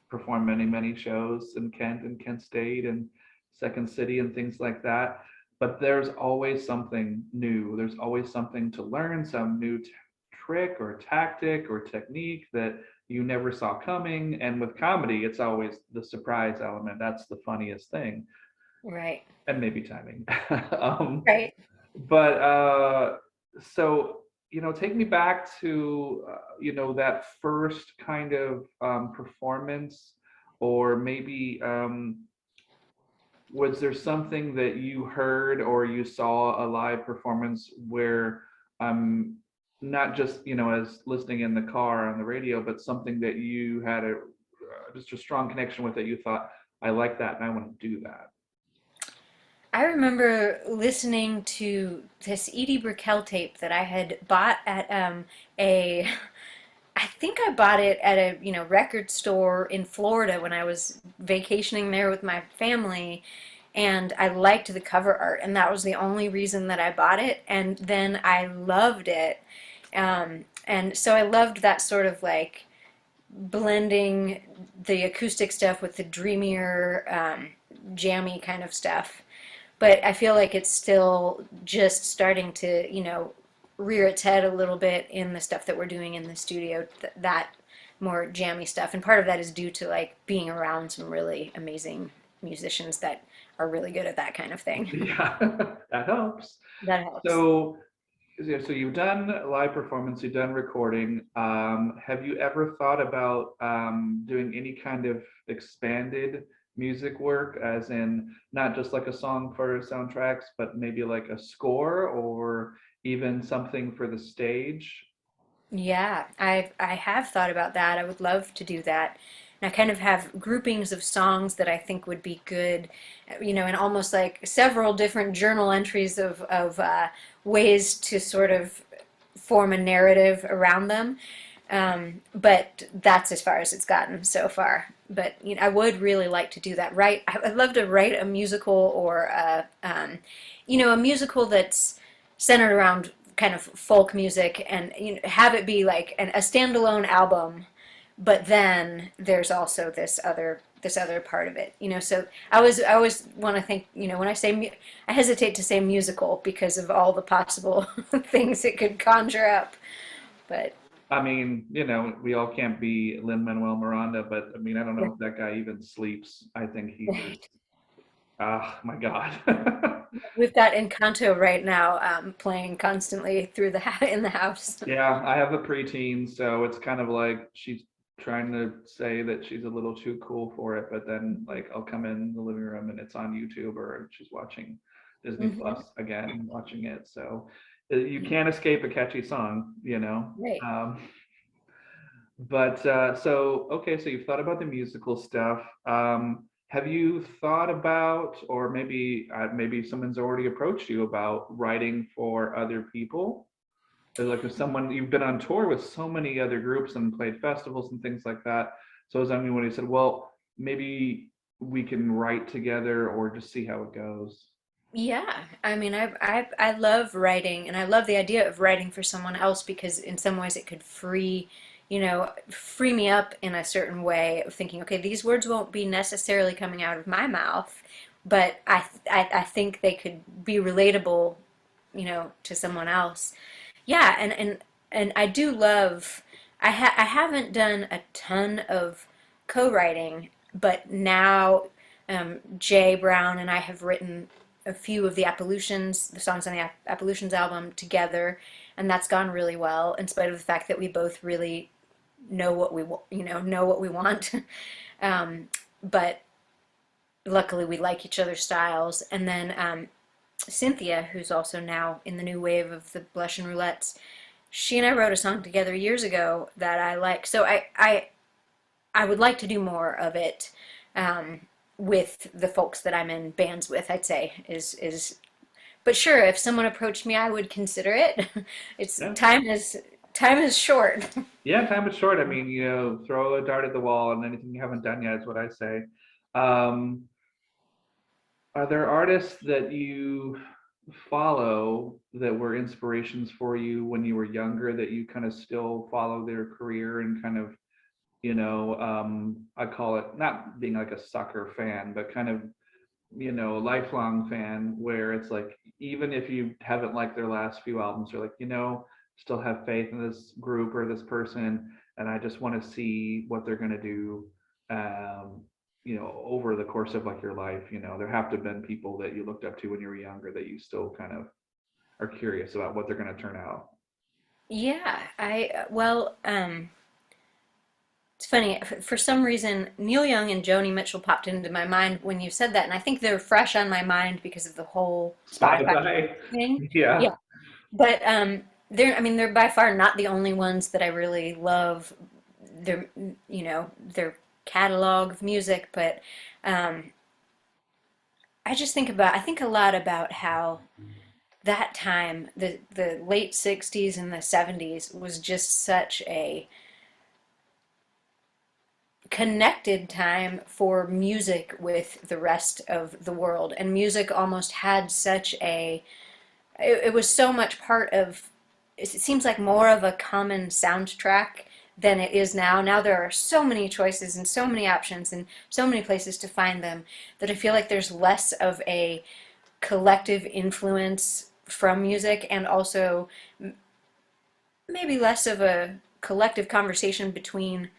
performed many shows in Kent and Kent State and Second City and things like that. But there's always something new. There's always something to learn, some new trick or tactic or technique that you never saw coming. And with comedy, it's always the surprise element. That's the funniest thing, Right. and maybe timing. um, Right. but so take me back to that first kind of performance, or maybe was there something that you heard or you saw a live performance where not just as listening in the car on the radio, but something that you had just a strong connection with that you thought, I like that and I want to do that? I remember listening to this Edie Brickell tape that I had bought at a I think I bought it at a record store in Florida when I was vacationing there with my family, and I liked the cover art, and that was the only reason that I bought it. And then I loved it, and so I loved that sort of like blending the acoustic stuff with the dreamier, jammy kind of stuff. But I feel like it's still just starting to, rear its head a little bit in the stuff that we're doing in the studio, that more jammy stuff. And part of that is due to like being around some really amazing musicians that are really good at that kind of thing. Yeah, that helps. That helps. So, yeah, so you've done live performance, you've done recording. Have you ever thought about doing any kind of expanded music work, as in not just like a song for soundtracks, but maybe like a score or even something for the stage? Yeah, I have thought about that. I would love to do that. And I kind of have groupings of songs that I think would be good, and almost like several different journal entries of ways to sort of form a narrative around them. But that's as far as it's gotten so far. But I would really like to do that. I'd love to write a musical or a musical that's centered around kind of folk music, and have it be like a standalone album, but then there's also this other part of it. So I always want to think, when I say I hesitate to say musical because of all the possible things it could conjure up, but I mean, we all can't be Lin-Manuel Miranda, but I mean, I don't yeah. know if that guy even sleeps. I think he just, Right. ah, my God. We've got Encanto right now, playing constantly through in the house. Yeah, I have a preteen, so it's kind of like she's trying to say that she's a little too cool for it, but then like I'll come in the living room and it's on YouTube, or she's watching Disney Hmm. Plus again, watching it. So you can't escape a catchy song, Right. Um, but so okay, so you've thought about the musical stuff. Have you thought about, or maybe someone's already approached you about writing for other people? Like if someone you've been on tour with so many other groups and played festivals and things like that. So as I mean, when he said, well, maybe we can write together or just see how it goes. Yeah, I mean, I love writing, and I love the idea of writing for someone else because in some ways it could free me up in a certain way of thinking, okay, these words won't be necessarily coming out of my mouth, but I think they could be relatable, to someone else. Yeah, and I do love. I haven't done a ton of co-writing, but now Jay Brown and I have written a few of the songs on the Appalachians album together, and that's gone really well. In spite of the fact that we both really know what we want, but luckily we like each other's styles. And then Cynthia, who's also now in the new wave of the Blush and Roulettes, she and I wrote a song together years ago that I like. So I would like to do more of it, with the folks that I'm in bands with. I'd say is but sure, if someone approached me, I would consider it. It's Yeah. time is short. Yeah, time is short. I mean, throw a dart at the wall and anything you haven't done yet is what I say. Um, are there artists that you follow that were inspirations for you when you were younger that you kind of still follow their career and kind of, I call it not being like a sucker fan, but kind of, lifelong fan where it's like, even if you haven't liked their last few albums, you're like, still have faith in this group or this person, and I just want to see what they're going to do, um, over the course of like your life. There have to have been people that you looked up to when you were younger that you still kind of are curious about what they're going to turn out. Yeah, I well, It's funny, for some reason, Neil Young and Joni Mitchell popped into my mind when you said that, and I think they're fresh on my mind because of the whole Spotify Spotify. thing. Yeah. Yeah, but they're, I mean, they're by far not the only ones that I really love. Their, their catalog of music, but um, I think a lot about how that time, the late 60s and the 70s, was just such a connected time for music with the rest of the world. And music almost had such it was so much part of, it seems like more of a common soundtrack than it is now. Now there are so many choices and so many options and so many places to find them that I feel like there's less of a collective influence from music, and also maybe less of a collective conversation between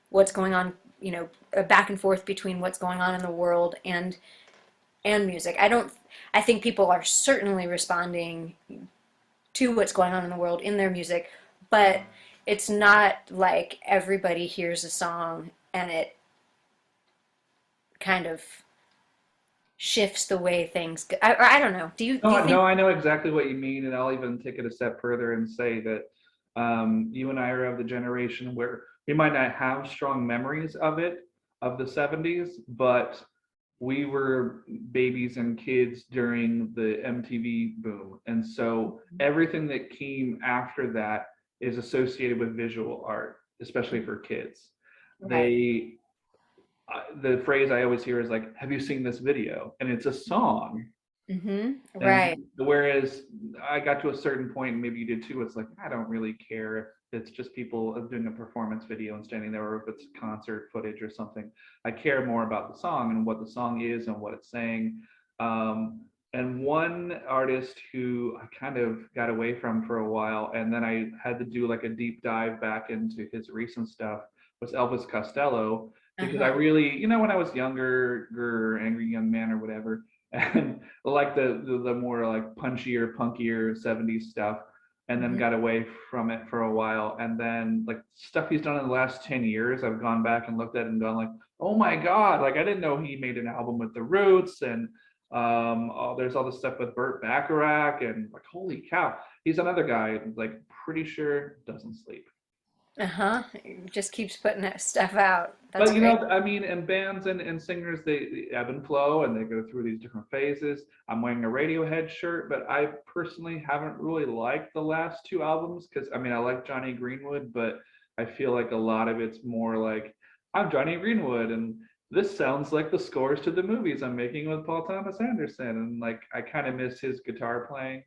what's going on, a back and forth between what's going on in the world and music. I think people are certainly responding to what's going on in the world in their music, but it's not like everybody hears a song and it kind of shifts the way things go. I don't know. Do you No, think? no, I know exactly what you mean, and I'll even take it a step further and say that you and I are of the generation where we might not have strong memories of it, of the 70s, but we were babies and kids during the MTV boom. And so everything that came after that is associated with visual art, especially for kids. Right. They, the phrase I always hear is like, have you seen this video? And it's a song. Mm-hmm. And Right. whereas I got to a certain point, and maybe you did too, it's like, I don't really care if it's just people doing a performance video and standing there, or if it's concert footage or something. I care more about the song and what the song is and what it's saying. And one artist who I kind of got away from for a while, and then I had to do like a deep dive back into his recent stuff, was Elvis Costello. Because I Uh-huh. really, when I was younger, angry young man or whatever, and like the more like punchier, punkier 70s stuff, and then Mm-hmm. got away from it for a while. And then like stuff he's done in the last 10 years, I've gone back and looked at it and gone like, oh my God, like I didn't know he made an album with the Roots, and there's all this stuff with Burt Bacharach, and like holy cow, he's another guy like pretty sure doesn't sleep. Uh-huh. Just keeps putting that stuff out. That's But great. I mean, and bands and singers, they ebb and flow and they go through these different phases. I'm wearing a Radiohead shirt, but I personally haven't really liked the last two albums because I mean, I like Johnny Greenwood, but I feel like a lot of it's more like I'm Johnny Greenwood and this sounds like the scores to the movies I'm making with Paul Thomas Anderson. And like, I kind of miss his guitar playing.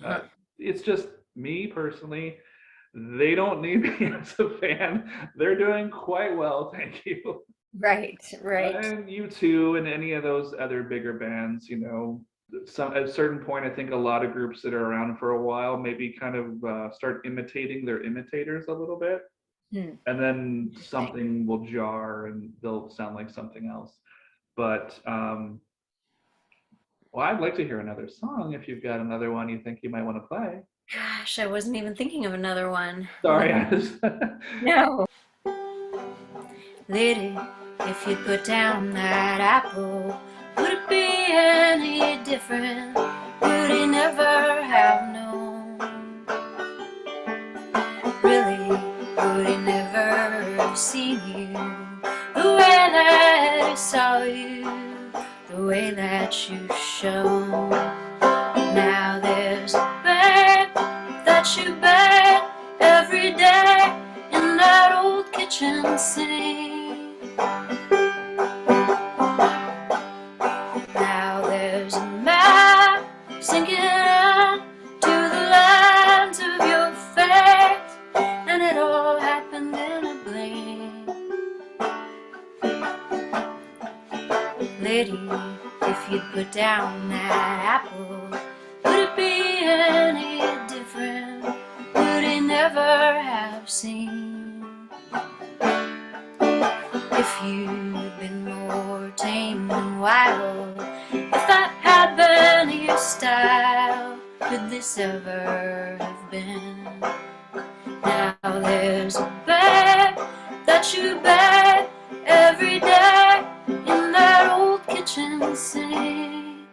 Uh, Huh. it's just me personally. They don't need me as a fan. They're doing quite well, thank you. Right, right. And you too, and any of those other bigger bands, some at a certain point, I think a lot of groups that are around for a while maybe kind of start imitating their imitators a little bit, Hmm. and then Interesting. something will jar and they'll sound like something else. But well, I'd like to hear another song if you've got another one you think you might want to play. Gosh, I wasn't even thinking of another one. Sorry, I just No. Lady, if you put down that apple, would it be any different? Would he never have known? Really, would he never have seen you the way that he saw you, the way that you shone? Now there's a bed that you bake every day in that old kitchen sink. Now there's a map sinking into the lands of your fate, and it all happened in a blink. Lady, if you'd put down that apple, would it be any different? Would he never have seen? If you'd been more tame and wild, if that had been your style, could this ever have been? Now there's a bed that you you bare every day in that old kitchen sink.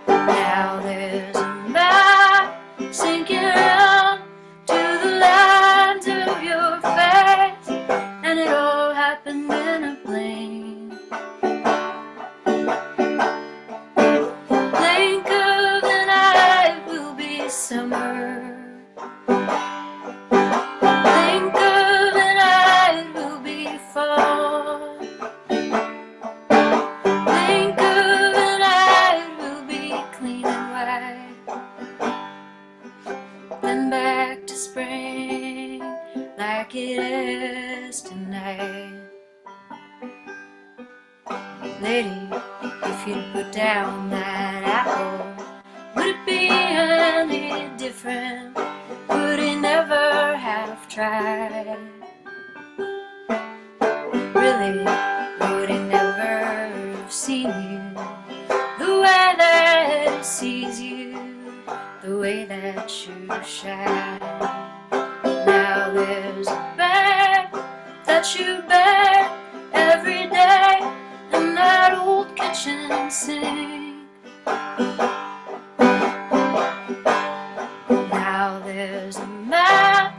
Now there's a map sinking down to the lines of your face, and it all happened in a blink. Blink of an eye will be summer. Blink of an eye will be fall. Blink of an eye will be clean and white. Then back to spring like it is tonight. Lady, if you'd put down that apple, would it be any different? Would he never have tried? Really, would he never have seen you the way that he sees you, the way that you shine? Now there's a bag that you bear every day in that old kitchen sink. Now there's a map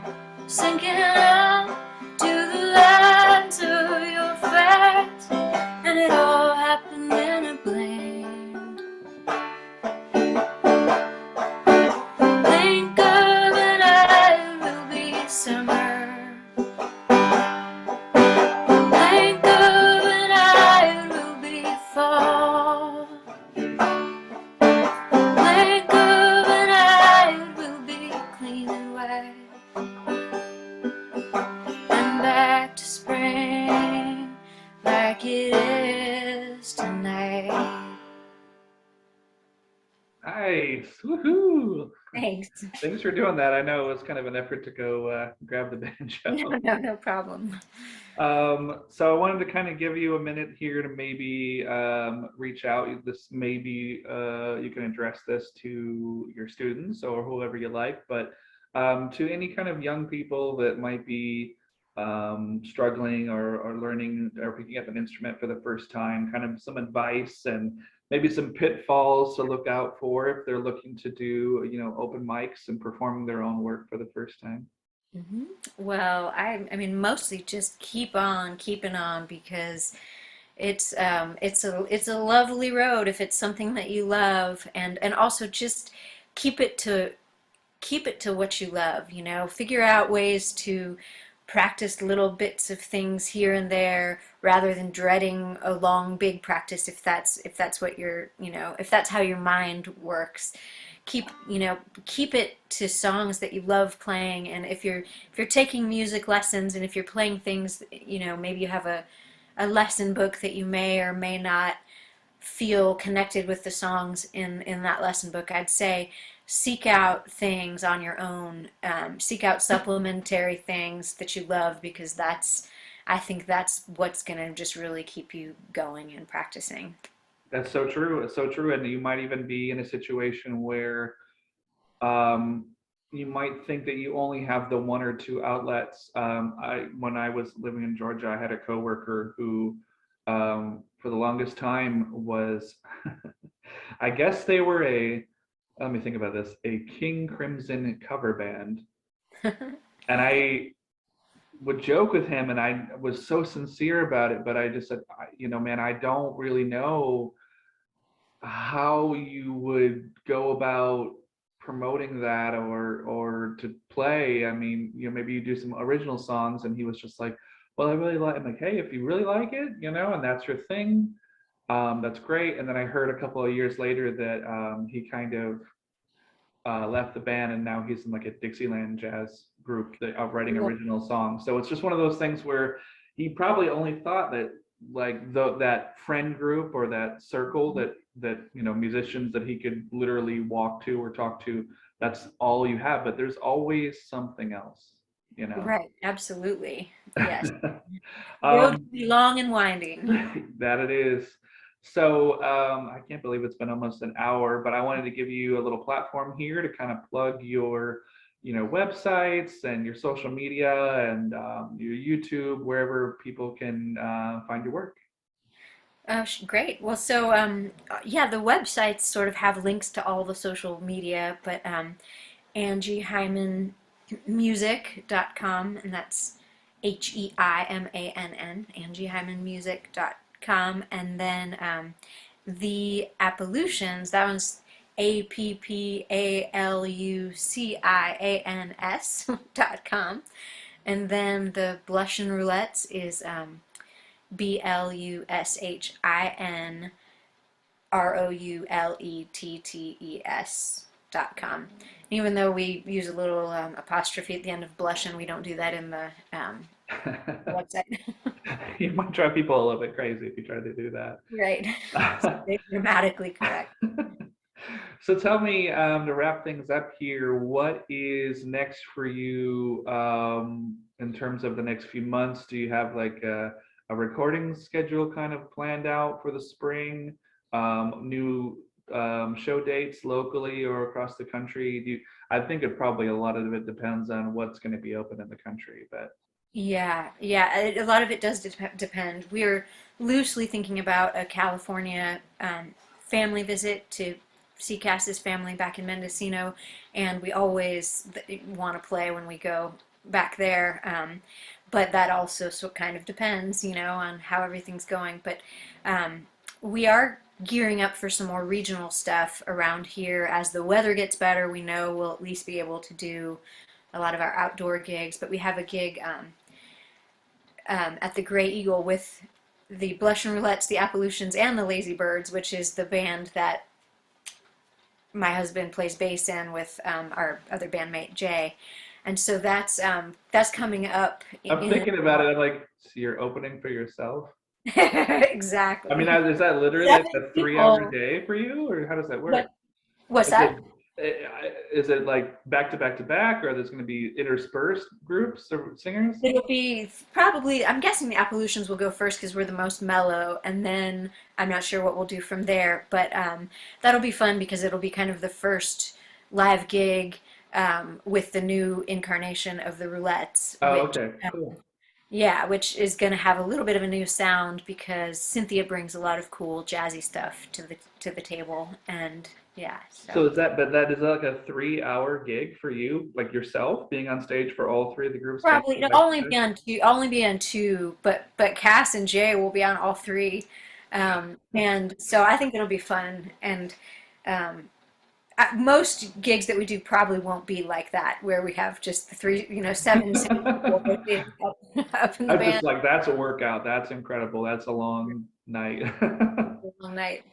sinking down to the lines of your face, and it all happened in a blink. Blink of an eye will be summer. Blink of an eye will be fall. Blink of an eye will be clean and white. And back to spring like it is tonight. Nice. Woohoo. Thanks. Thanks for doing that. I know it was kind of an effort to go grab the banjo. No problem. So I wanted to kind of give you a minute here to maybe reach out. This maybe you can address this to your students or whoever you like, but to any kind of young people that might be struggling or learning or picking up an instrument for the first time, kind of some advice and maybe some pitfalls to look out for if they're looking to do, open mics and performing their own work for the first time. Mm-hmm. Well, I mean, mostly just keep on keeping on because it's a lovely road if it's something that you love, and also just keep it to what you love. Figure out ways to practice little bits of things here and there rather than dreading a long big practice if that's what if that's how your mind works. Keep it to songs that you love playing, and if you're taking music lessons and if you're playing things, maybe you have a lesson book that you may or may not feel connected with the songs in that lesson book. I'd say seek out things on your own. Seek out supplementary things that you love, because I think that's what's going to just really keep you going and practicing. That's so true. It's so true. And you might even be in a situation where um, you might think that you only have the one or two outlets. When I was living in Georgia, I had a coworker who, for the longest time, was, I guess they were let me think about this, a King Crimson cover band. And I would joke with him, and I was so sincere about it, but I just said, man, I don't really know how you would go about promoting that or to play. I mean, maybe you do some original songs. And he was just like, well, I really like. I'm like, hey, if you really like it, and that's your thing, that's great. And then I heard a couple of years later that he kind of left the band, and now he's in like a Dixieland jazz group that of writing original songs. So it's just one of those things where he probably only thought that like that friend group or that circle that musicians that he could literally walk to or talk to, that's all you have. But there's always something else. Right, absolutely. Yes. Road um, can be long and winding. that it is. So I can't believe it's been almost an hour, but I wanted to give you a little platform here to kind of plug websites and your social media and your YouTube, wherever people can find your work. Great. Well, so yeah, the websites sort of have links to all the social media, but Angie Heimann music.com, and that's Heimann, AngieHeimanmusic.com, and then the Appolutions, that one's Applucians.com, and then the Blushin' Roulettes is BLUSHINROULETTES.com. Even though we use a little apostrophe at the end of blushin', we don't do that in the website. You might drive people a little bit crazy if you try to do Right. that. Stay grammatically correct. So tell me, to wrap things up here, what is next for you in terms of the next few months? Do you have like a recording schedule kind of planned out for the spring? New show dates locally or across the country? I think it probably a lot of it depends on what's going to be open in the country, but Yeah, yeah, a lot of it does depend. We're loosely thinking about a California family visit to see Cass's family back in Mendocino, and we always want to play when we go back there. But that also kind of depends, on how everything's going. But we are gearing up for some more regional stuff around here. As the weather gets better, we know we'll at least be able to do a lot of our outdoor gigs. But we have a gig at the Gray Eagle with the Blush and Roulettes, the Appolutions, and the Lazy Birds, which is the band that my husband plays bass in with our other bandmate Jay. And so that's coming up. I'm thinking about it. I'm like, so you're opening for yourself? Exactly. I mean, is that literally like a 3 hour day for you, or how does that work? What's Is that? it is it like back to back to back, or there's going to be interspersed groups of singers? It'll be probably, I'm guessing the Appolutions will go first because we're the most mellow, and then I'm not sure what we'll do from there. But that'll be fun because it'll be kind of the first live gig with the new incarnation of the Roulettes, Oh, which okay, cool. yeah, which is going to have a little bit of a new sound because Cynthia brings a lot of cool jazzy stuff to the table, and yeah, So so but that is like a 3 hour gig for you, like yourself being on stage for all three of the groups back probably to it'll back to only back? be on two, but Cass and Jay will be on all three, and so I think it'll be fun. And um, most gigs that we do probably won't be like that, where we have just the three, seven singing people rotating up in the I'm just band like, that's a workout. That's incredible. That's a long night. all night.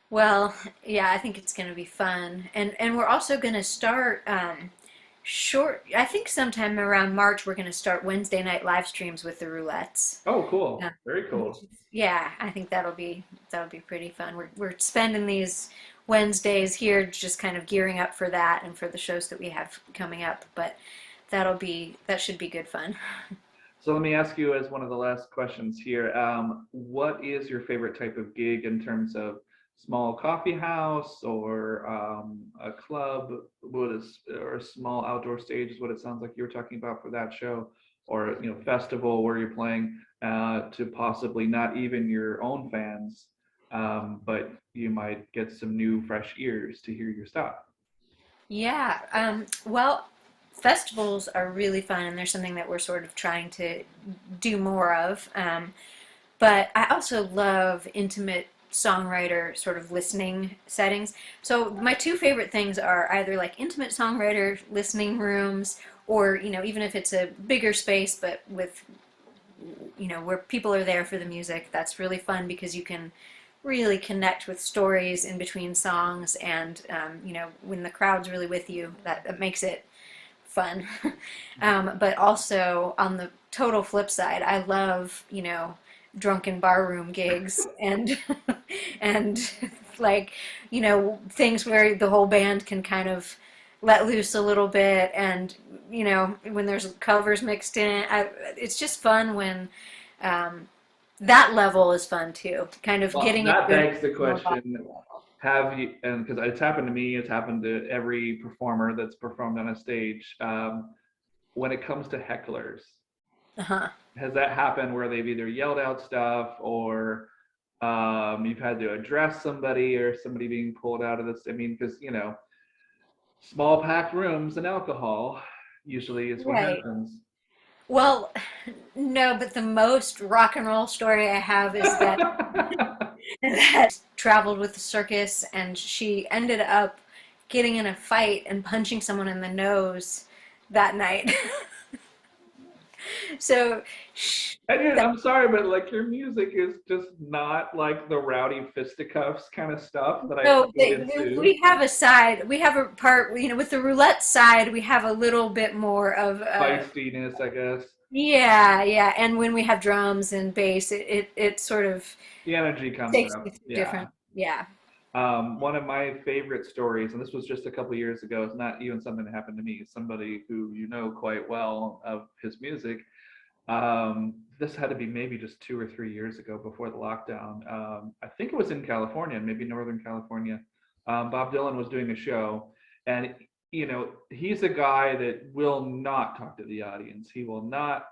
Well, yeah, I think it's going to be fun, and we're also going to start short. I think sometime around March we're going to start Wednesday night live streams with the Roulettes. Oh, cool. Uh, Very which cool. is, yeah, I think that'll be pretty fun. We're spending these Wednesdays here just kind of gearing up for that and for the shows that we have coming up. But that should be good fun. So let me ask you as one of the last questions here. What is your favorite type of gig in terms of small coffee house or a club? Or a small outdoor stage is what it sounds like you were talking about for that show, or festival where you're playing to possibly not even your own fans, but you might get some new fresh ears to hear your stuff. Yeah, well, festivals are really fun, and they're something that we're sort of trying to do more of. But I also love intimate songwriter sort of listening settings. So my two favorite things are either like intimate songwriter listening rooms, or even if it's a bigger space, but with where people are there for the music. That's really fun because you can really connect with stories in between songs, and when the crowd's really with you, that makes it fun. But also on the total flip side, I love drunken barroom gigs and and like things where the whole band can kind of let loose a little bit, and when there's covers mixed in, it's just fun when um, that level is fun too, kind of Well, getting that into begs the more question, level. have you, and because it's happened to me, it's happened to every performer that's performed on a stage. When it comes to hecklers, Uh-huh. has that happened where they've either yelled out stuff or you've had to address somebody or somebody being pulled out of this? I mean, because small packed rooms and alcohol usually is what Right. happens. Well, no, but the most rock and roll story I have is that that traveled with the circus and she ended up getting in a fight and punching someone in the nose that night. So And that, I'm sorry, but like your music is just not like the rowdy fisticuffs kind of stuff that I so tuned into. we have a side, we have a part, with the roulette side, we have a little bit more of Feistiness, I guess. yeah, yeah. And when we have drums and bass, it sort of The energy comes takes up. you through Yeah. different, yeah. One of my favorite stories, and this was just a couple years ago, it's not even something that happened to me, somebody who you know quite well of his music. This had to be maybe just 2 or 3 years ago before the lockdown. I think it was in California, maybe Northern California. Bob Dylan was doing a show, and he's a guy that will not talk to the audience. He will not.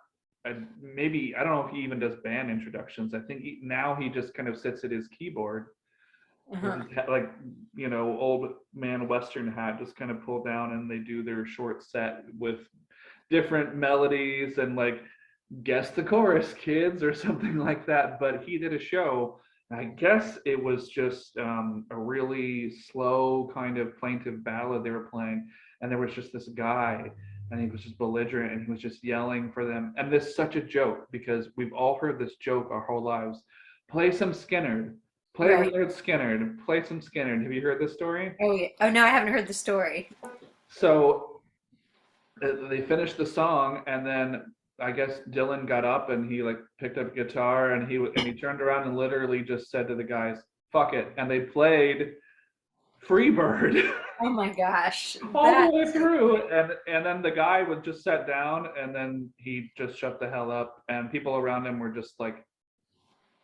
Maybe I don't know if he even does band introductions. I think now he just kind of sits at his keyboard with Uh-huh. his like old man Western hat just kind of pulled down, and they do their short set with different melodies and like guess the chorus kids or something like that. But he did a show, I guess it was just a really slow kind of plaintive ballad they were playing, and there was just this guy, and he was just belligerent, and he was just yelling for them. And this is such a joke because we've all heard this joke our whole lives: play some Skinner, play Right. Leonard Skinner, play some Skinner. Have you heard this story? Oh yeah. Oh no, I haven't heard the story. So they finished the song, and then I guess Dylan got up and he like picked up a guitar, and he turned around and literally just said to the guys, "Fuck it," and they played Freebird Oh my gosh. all the That way through, and then the guy was just sat down, and then he just shut the hell up, and people around him were just like,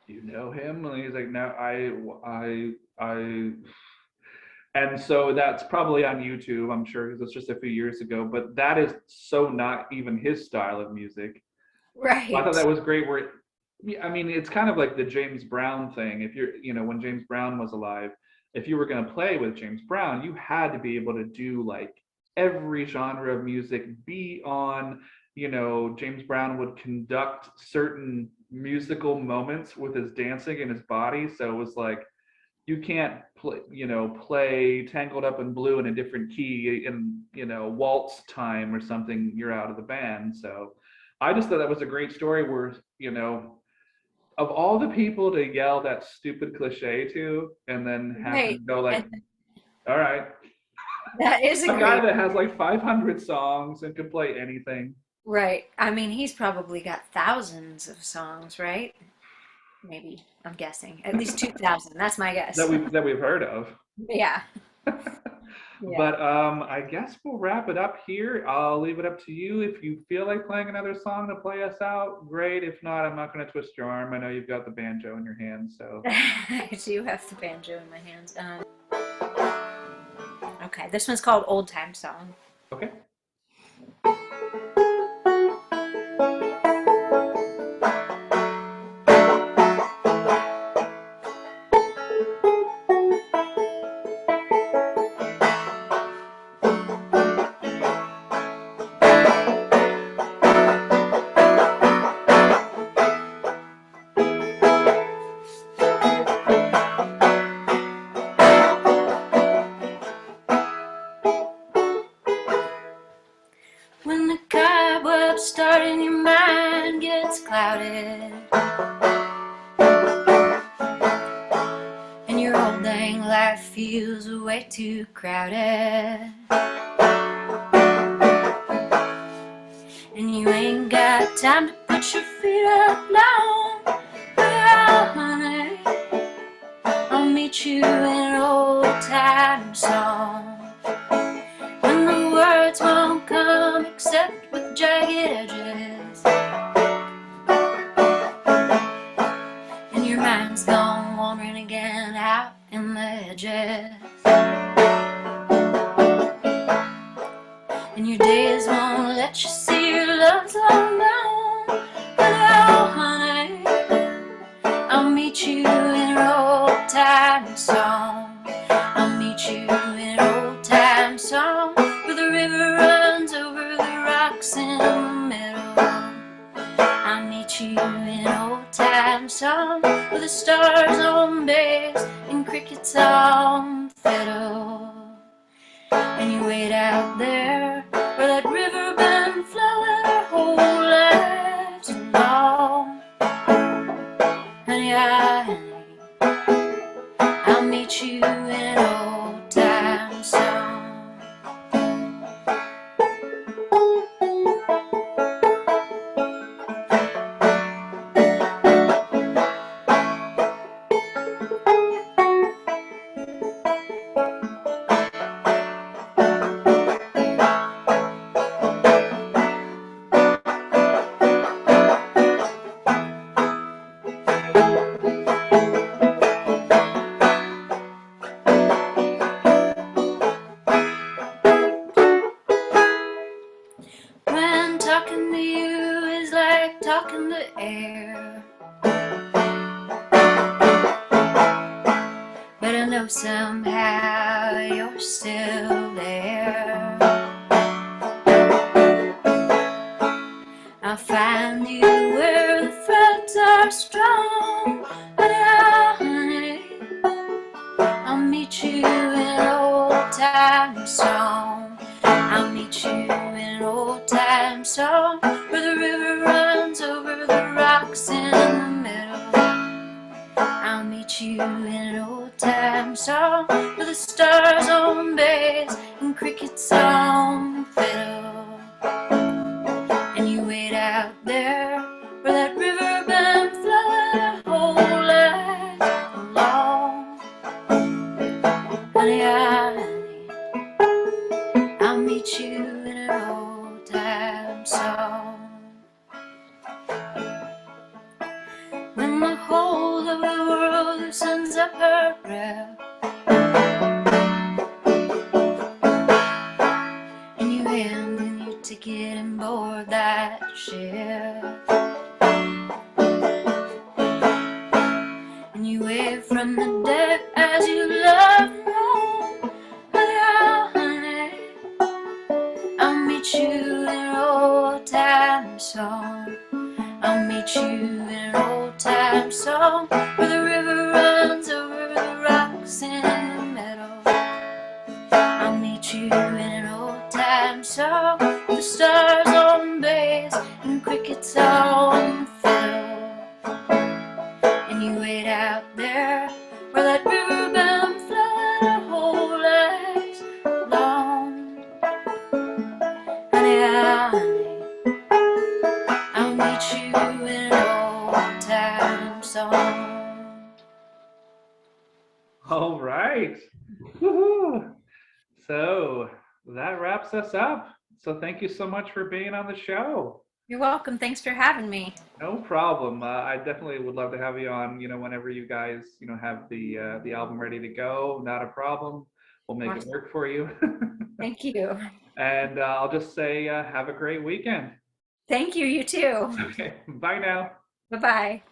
"Do you know him?" And he's like, "No, I." And so that's probably on YouTube, I'm sure, because it's just a few years ago. But that is so not even his style of music. I thought right. that was great. I mean, it's kind of like the James Brown thing. If when James Brown was alive, if you were going to play with James Brown, you had to be able to do like every genre of music, be on, James Brown would conduct certain musical moments with his dancing and his body. So it was like, you can't play Tangled Up in Blue in a different key in waltz time or something, you're out of the band. So I just thought that was a great story where of all the people to yell that stupid cliche to, and then have Right. him go like, And all right, that is a a guy great that has like 500 songs and could play anything right. I mean, he's probably got thousands of songs, right? Maybe. I'm guessing. At least 2,000. That's my that guess. we've heard of. Yeah. Yeah. But I guess we'll wrap it up here. I'll leave it up to you. If you feel like playing another song to play us out, great. If not, I'm not going to twist your arm. I know you've got the banjo in your hand. So, I do have the banjo in my hands. Okay, this one's called Old Time Song. okay. When the cobwebs start and your mind gets clouded, and your old dang life feels way too crowded, and you ain't got time to put your feet up long. Well, honey, I'll meet you in an old time song. When the words won't come except with jagged edges, and your mind's gone wandering again out in the edges. and your days won't let you see your love's all gone. But oh, honey, I'll meet you in an old time song. I'll meet you in an old time song where the river runs over the rocks in the meadow. I'll meet you in an old time song with the stars on bass and crickets on fiddle. And you wait out there where that river been flowing our whole lives long. Honey, I'll meet you in an old time song. When talking to you is like talking to air, but I know somehow you're still there. I'll find you where the frets are strong, honey, I'll meet you in an old time song. I'll meet you in an old time song where the river runs over the rocks in the middle. I'll meet you in an old time song with the stars on bass and crickets on fiddle. And you wait out there where that river been flowing our whole life long. Honey, I'll meet you in an old time song. When the whole of the world loosens up her grip, and you hand in your ticket and board that ship, and you wave from the deck as you love and roll. Honey, I'll meet you in an old time song. I'll meet you in an old time song where the river runs over the rocks in the meadow. I'll meet you in an old time song with the stars on bass and crickets on fiddle. And you wait out there where that river been flowing our whole lives long. Honey, I'll meet you in an old time song. All right. Woohoo. So that wraps us up. So thank you so much for being on the show. You're welcome. Thanks for having me. No problem. I definitely would love to have you on, whenever you guys, have the album ready to go. Not a problem. We'll make it work for you. Thank you. And I'll just say, have a great weekend. Thank you. You too. Okay. Bye now. Bye-bye.